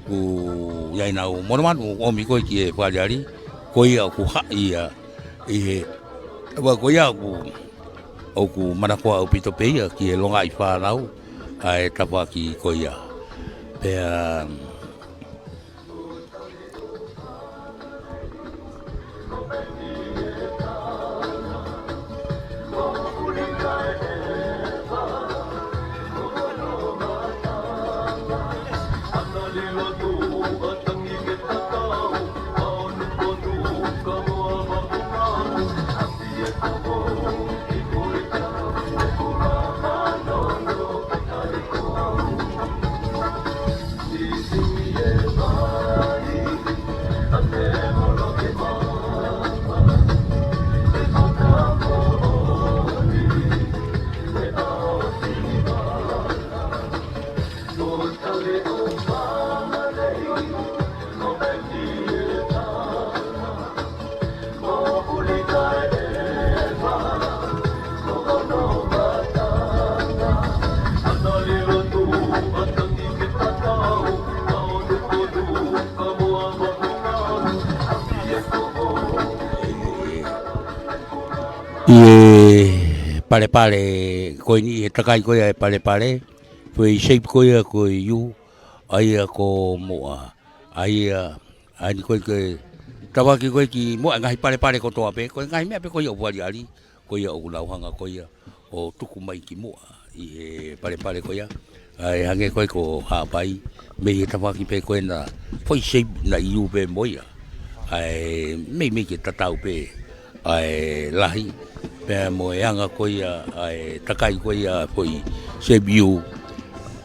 Speaker 2: Ku ia ina o monu mano o mi ko ki e whaleari, ko ia ku ha ia I he wa ko ia o ku manakoa o pito pe ia ki e longa I whanau, ai tapa ki ko ia. Pe I pare ko ni he takai ko ia pare foi shape ko ia ko you ai ko moa ai ai ko tawa ki mo ngai pare ko to ape ko ngai me ape ko ia wali ali ko ia o lau hanga ko ia o tuku mai ki moa I pare ko ia ai hange ko ha pai me tawa ki pe ko na foi shape na you pe moia ai me ki tatau pe ai lahi pe mo anga ko ia ai takai ko ia foi sebiu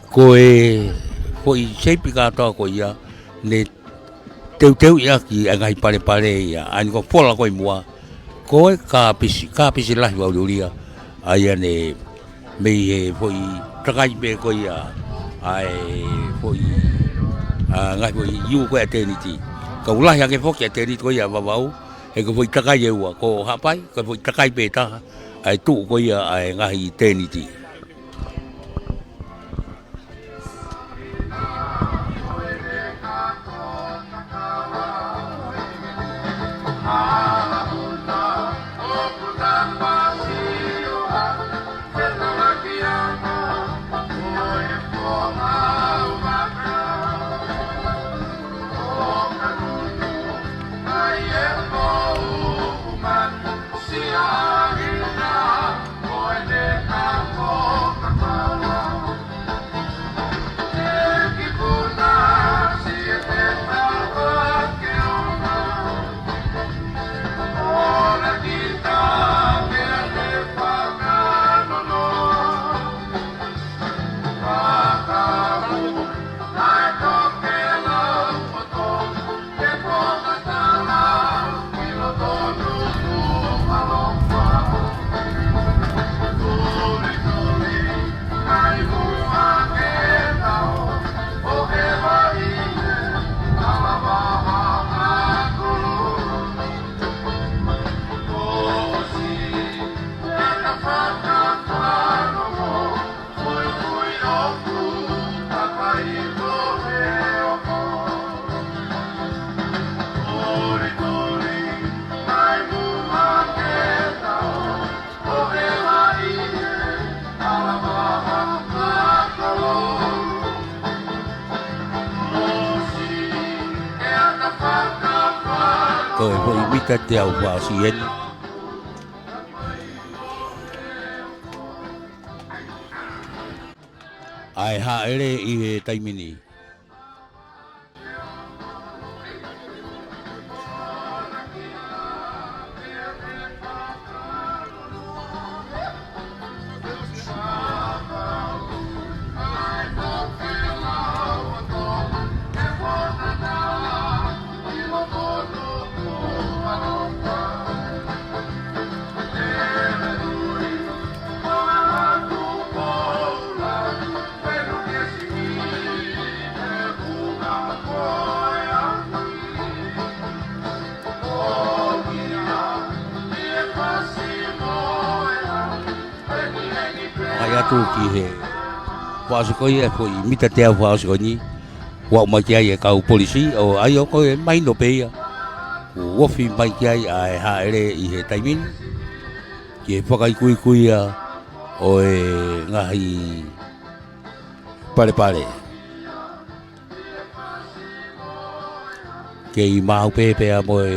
Speaker 2: ko foi sepi ka to ko ia ne teu ia ki ngai pare ia an ko fola ko mua ko ka pisi lahi wa luria ai ne me foi takai pe ko ia ai foi ngai foi you ko eternity ka ulahi ake foki eternity ko ia babau e ko foi takai e ua ko hapai ko foi takai pe ta ai tu ko ia ai ngahi eternity ko foi mita te au wa si en ai ha ele I taimini atu ki he whaasakoi e ko i mita te au whaasakoi ni wa mai kia e kau polisi o ai o ko e mai no peia o wofi mai kia ai ha ere i he taimin ki e whakai kui o e ngahi pare ke i mau pepe a mo e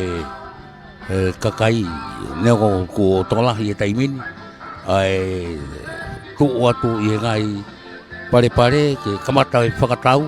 Speaker 2: kakai neo ko tola i e taimin ai tu atu i ngai pare ke kamata e whakatau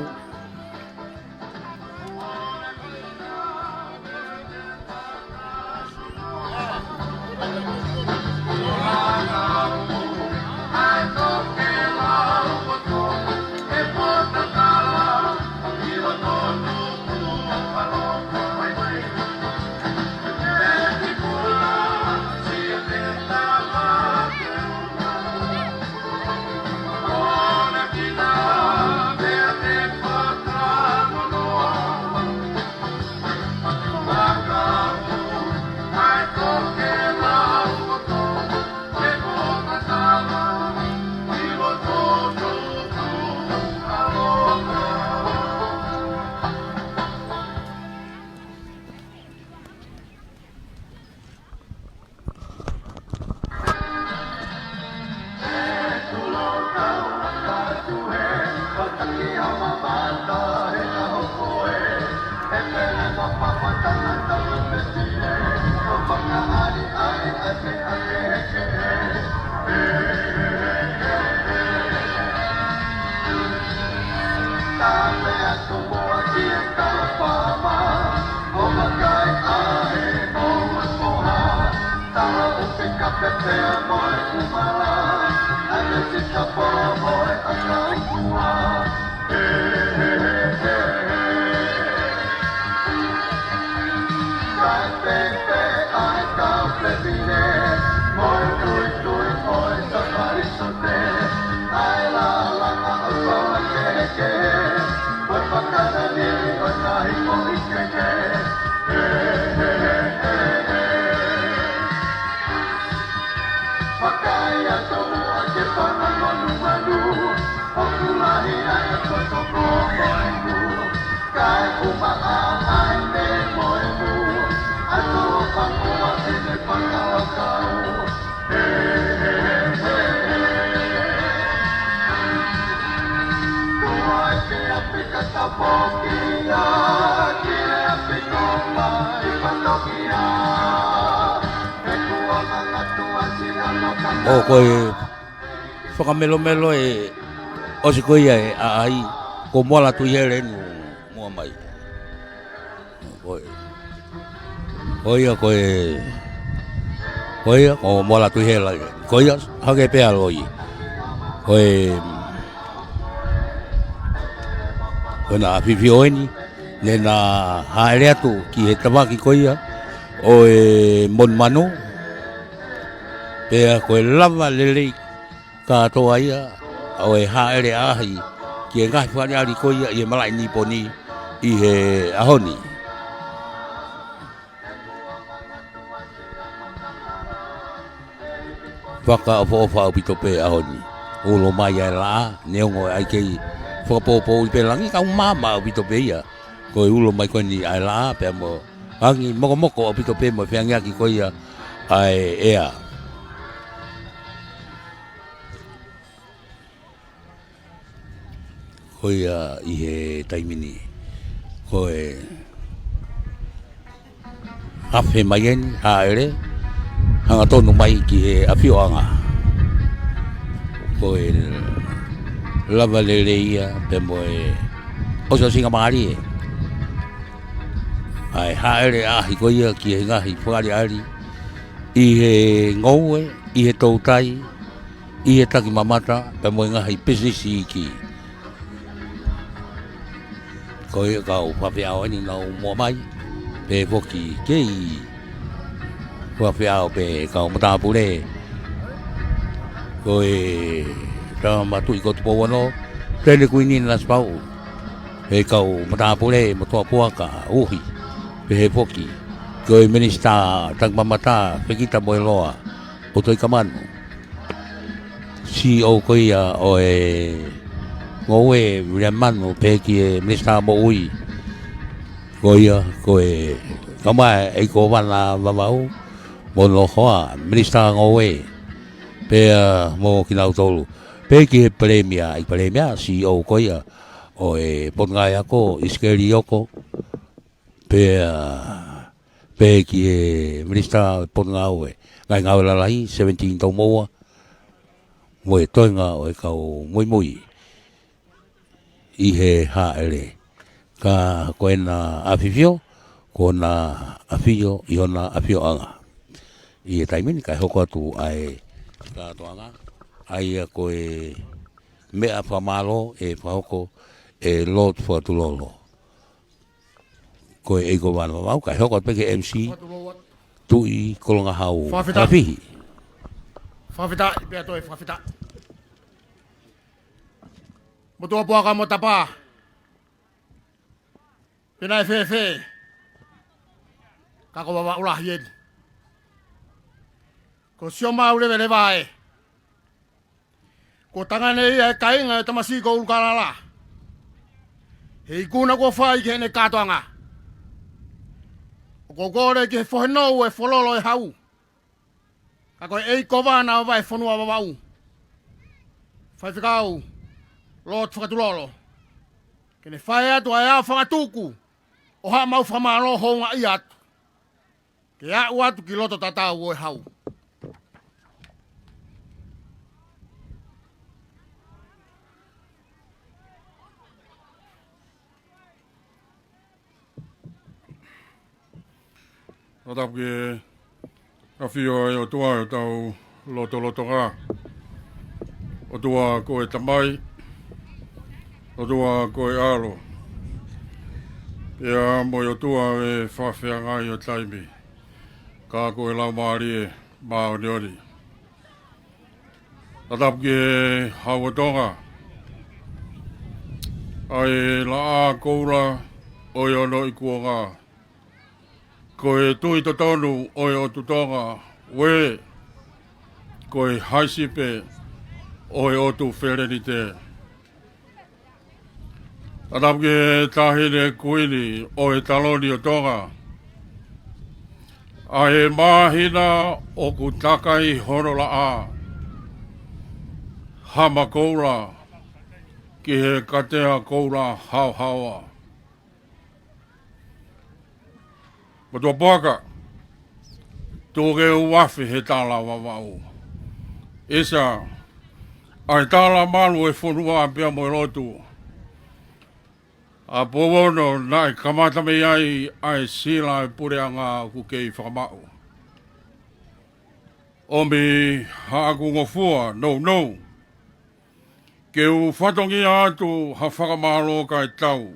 Speaker 2: o koe whakamelo e o se koe e a ai ko moala tu here no mua mai koe o moala tu here koe hake pea loi koe na whiwhi oeni ne na haere atu ki he tamaki koe o e mon mano pea koe lava lelei katoa ia o e haere ahi ki e ngahi whare ari koia i e malai niponi i he ahoni. Whaka ofa o pito pe ahoni. Ulo mai ai la, neongo ai kei whakapopo i pe langi kau mama o pito pe ia. Koe ulo mai koe ni ai la, pea mo hangi moko o pito pe mo whiangia ki koia ai ea. Koia i he taimini, koe hawhe mai eni, haere, hanga tonu mai ki he awhioanga. Koe lava lele ia, pe moe osa singa maari e. Ai haere ahi koia ki he ngahi whakari ari, i he ngoue, i he tautai, i he taki mamata, pe moe ngahi pisisi ki. Koe kau whawhiao ni nau mua mai, pe poki kei whawhiao pe kau matapure. Koe tā matu i kotu pōwano, tēne kui ni nas pau. Pe kau matapure, matua puaka, uhi, pe he poki. Koe minista tangmamata, pekita moe loa, o toi kamanu. CEO ko ia o e ngō e William o pēki e Mr. Moui. Ko ia, ko e kama e ko wana wawau mo no hoa Minister ngō e pēa mo ki nau tolu. Pēki e premia, i premia CEO ko ia o e pongai ako, iskeri yoko pēki e Minister pongau e ngai ngau lalai 17 tau moa mo e toinga o e kau mui i he haere ka koe na awhiwhio ko na awhio i ona awhio anga i e taimini kai hoko atu ai ka toanga ai a koe mea whamalo e whahoko e Lord Fuatulolo koe e ko wana wau kai hoko atu peke MC tui kolonga hau awhihi
Speaker 3: Whawhita, i pia toi whawhita. Motua puaka mo tapa. Pina e whewhe. Kako wawa ula hien. Ko sio mau lewe lewa e. Ko tangane ia e kainga e tamasi ko ulkalala. Hei kuna ko whai ke ne katoanga. Ko kore ke whohenou e whololo e hau. Kako ei kova na vai fonua wawau. Whai whikau. Lord whakatulolo. Kene whai atu ai au whakatuku. O ha mau whamaro honga i atu. Ke au atu ki loto tatau o e hau.
Speaker 4: Otapu ke awhio e o tua e tau loto ngā. O tua ko e tamai. O tua ko e alo. Pea mo o tua e whawhia ngai o taimi. Ka ko e lau maari e mao neori. Otapu ke hauatonga. Ai la a koura o i ono i kua ngā. Ko e tui to tonu o e o tutonga we ko e haisipe o e o tu wherenite. Atapu ke tahine kuini o e taloni o tonga. A e mahina o ku takai horola a. Hama koura ki he katea koura hau haua. Matua poaka, tōke uafi he tāla wawau. Esa, ai tāla malu e whonua pia mo rotu. A powono nai kamata me ai sila e pureanga ku kei whakamau. Omi haaku ngofua, no. Ke u whatongi atu ha whakamalo kai tau.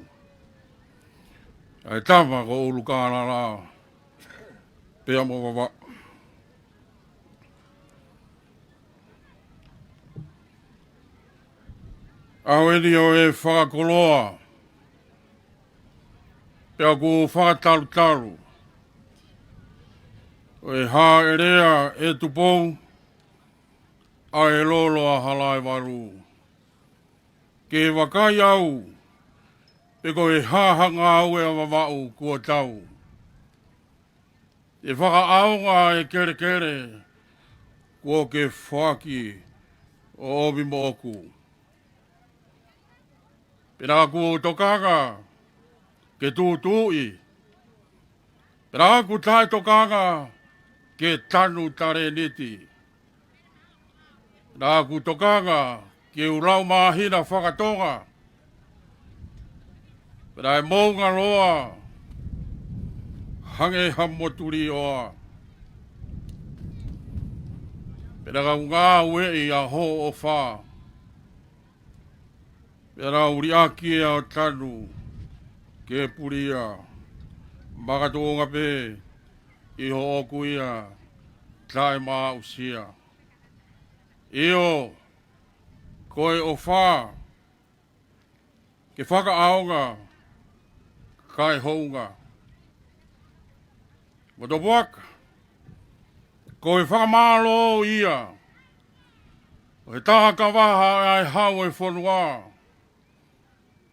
Speaker 4: Ai tama ko ulu kānara. Pea mo wawa. Aweni o e whakakoloa. Pea ku whakataru. O e hā e rea e tupou. A e lolo a halai waru. Ke wakai au. E ko e hāhanga au e wawau kua tau. E whakaaunga e kere kua ke whaki o obi mo oku. Pera ku tokanga ke tūtui. Pera ku tai tokanga ke tanu tare niti. Pera ku tokanga ke urau mahina whakatonga. Pera e maunga roa, hange hamoturi oa. Pera ka ngā ue i a ho o whā. Pera uriaki e a tanu, ke puria. Makatonga pe, i ho oku ia, tae maa usia. Io, koe o whā, ke whaka aonga, kai hounga. Mato waka. Ko e whakamalo ia.
Speaker 3: O he taha ka waha ai hau e whanua.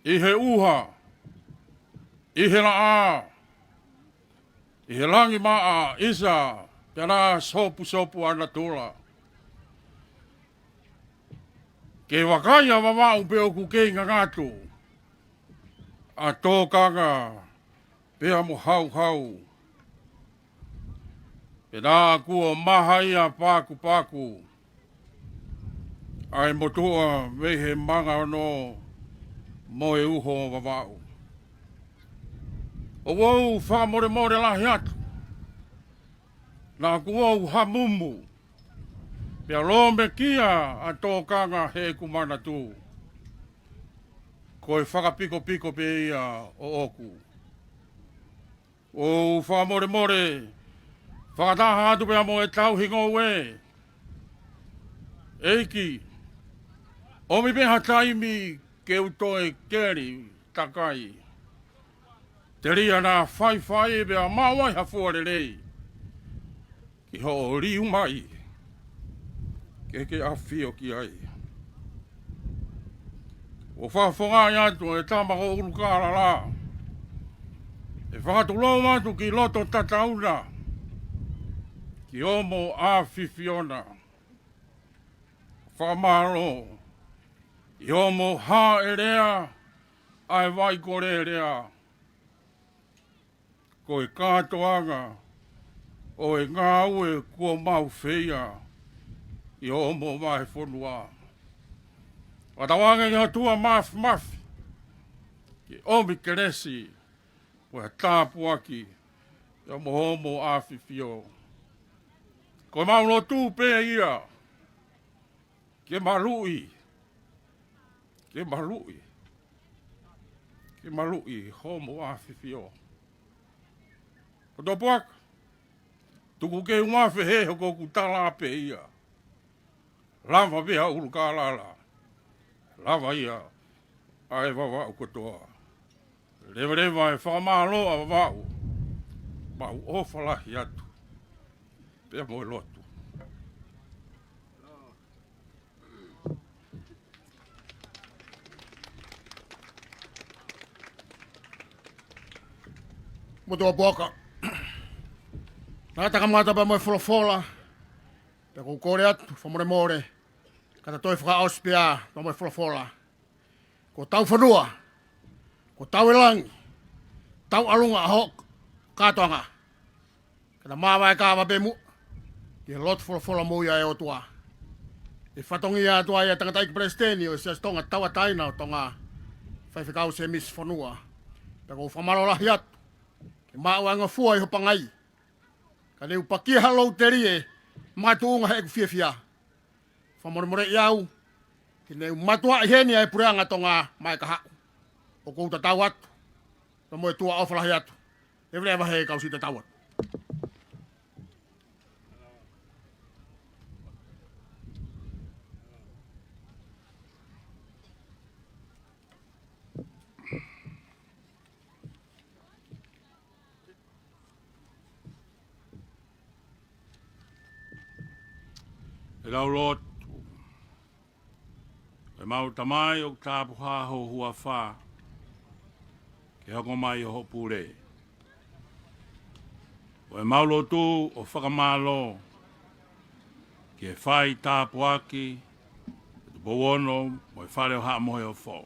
Speaker 3: I he uha. I he raa. I he langi maa isa. Pera sopu ana tula. Ke wakaya wawa upe o kuke ngangatu. A tōkanga. Pea mo hau. Pera kua mahaia paku. Ai motua vehe manga no mo e uho wawau. O wau wha more lahi atu. Nā kuau hamumu. Pea lome kia a tōkanga he kumana tū. Koe whakapiko pe ia o oku. O wha more. Whakataha atu pea mo e tau hingo we. Eiki. Omi peha taimi ke utoe keri takai. Te ria nā whai bea mawai hafuare rei. Ki ho riu mai. Ke awhio ki ai. O whawhonga i atu e tamako urukara la. E whakatulou atu ki loto tatauna. Ki omo a whiwhiona. Whamaro. I omo ha e rea. Ai vai kore rea. Ko e kātoanga. O e ngā ue kua mau whia. I omo mai whonua. Watawanga i hatua mafi. Ki omi keresi. O e tāpuaki. I omo homo a whiwhio. Ko mau no tū pē ia. Ke marui. Homo a whiwhio. O tō puak. Tuku ke umawhi he hoko ku tala pe ia. Lava beha uruka lala. Lava ia. Ai wawa u kotoa. Rewa e whamalo a wawau. Mau ofalahi atu. Pea mo e lotu. Motoa boka. Nā takamata pa mo e wholofola. Pea kou kore atu, whamore. Kata toi whakaos pia, pa mo e wholofola. Ko tau whanua. Ko tau elangi. Tau alunga a hok. Kātoanga. Kata māwai kāwa bemu. Ki he lot wholofola mo ia e o tua. E whatongi a tua ia tangata iki presteni o sias tonga tawa taina o tonga. Whaiwhikau se mis whanua. Pea kou whamaro lahi atu. Ke māua ngā fua i hopangai. Ka neu pakia halou te rie, matuunga he kufiafia. Whamoremore i au, ki neu matua i heni ai pureanga tonga mai ka hau. O kouta tau atu, na moe tua awhalahi atu. E vrewa he kau sita tau atu.
Speaker 4: E rau lotu. E mau tamai o tāpu haho hua whā. Ke hako mai o hopure. O e mau lotu o whakamalo. Ke whai tāpu aki. E bowono mo e whare o haa mohe o whō.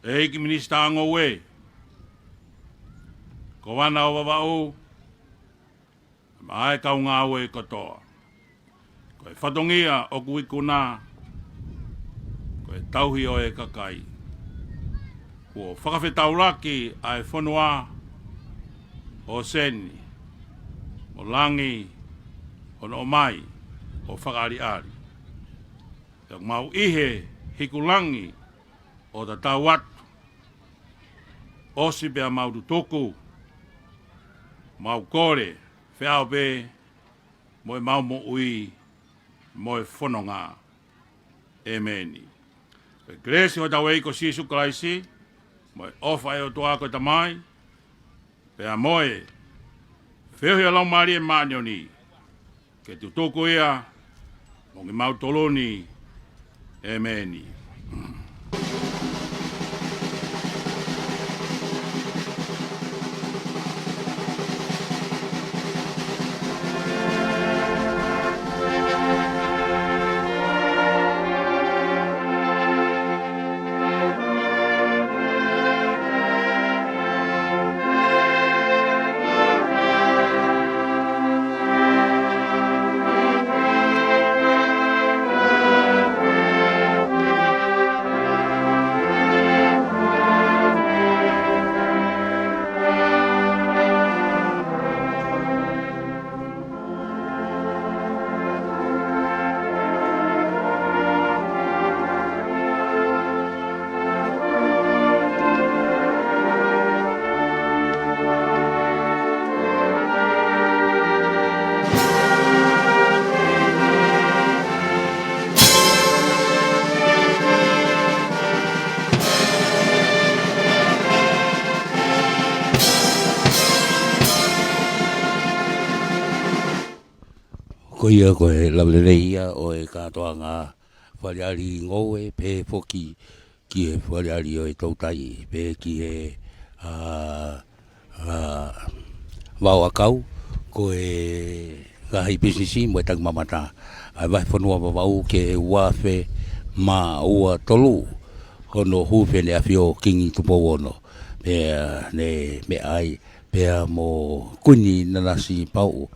Speaker 4: E hiki minista ango we. Ko wana o wawau. Ai kau ngā ue katoa. Ko e whatongia o kuikuna. Ko e tauhi o e kakai. Ko whakawhetauraki ai whanua o seni. O langi. O no mai. O whakaari ari. Te mau ihe hikulangi o ta tau atu. Osi bea maudu toku. Mau kore. Whiao pe, mo e mau mo ui, mo e whanonga. Emeni. E gresi o tau eiko Sisu Kraisi, mo e ofa e o toa koe tamai, pea mo e, whiohi a lau maari e maanioni, ke tu toko ia, mo ke mau toloni, e meni. Ko ia ko e lauleleia o e katoa ngā whaleari ngoe pe foki ki e whaleari o e tautai pe ki e wau akau ko e gahi businessi mo e tag mamata ai vai whanua wawau ke e uawhe ma ua tolu hono huwhe ne awhio kingi tupo wono pe ne me ai pe mo kuni nanasi pau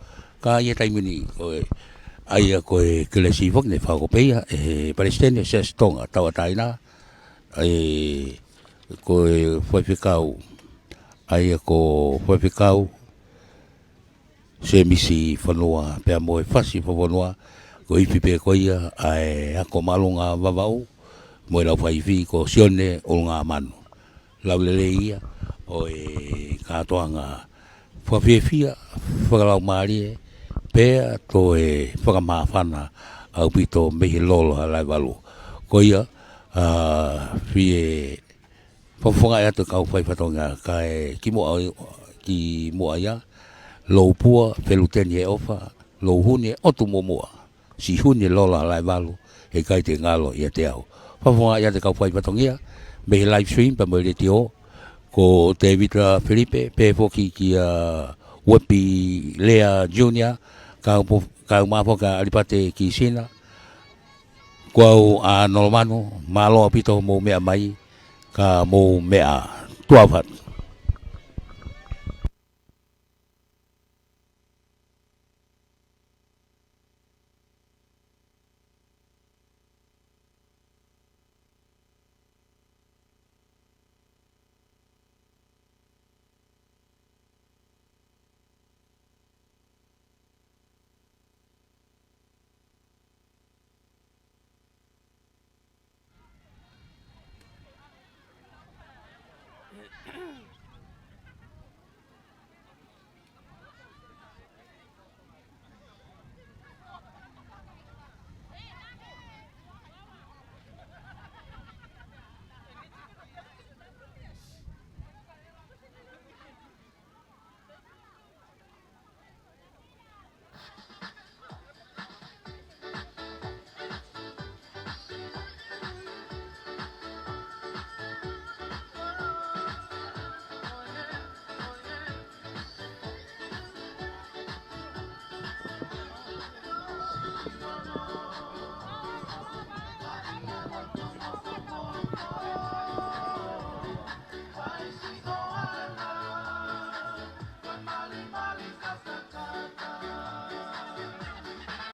Speaker 4: ka ia taimini ko ai ko e kelesi fok ne fa ko peia e palestine se stonga tawa taina ai ko foi ficau ai ko foi ficau se misi fanua pe mo e fasi fo fanua ko ifi pe ko ia ai ko malunga vavau mo la fai vi ko sione o nga manu la leia o e katoanga fo fia fo la mari pea to e whakamawhana au pito mehi lolo a lai walu. Ko ia, fie whawhunga ea te kau whaifatonga ka e ki mua ia, lou pua, wheluteni e ofa, lou hune otu momua, si hune lolo a lai walu, e kai te ngalo ia te au. Whawhunga ea te kau whaifatongia, mehi live stream pa mwere te o, ko David Felipe, pe foki ki Wepi Lea Junior, kau mafoka alipate ki sina kau a normano malo pito mo mea mai ka mo mea tuavat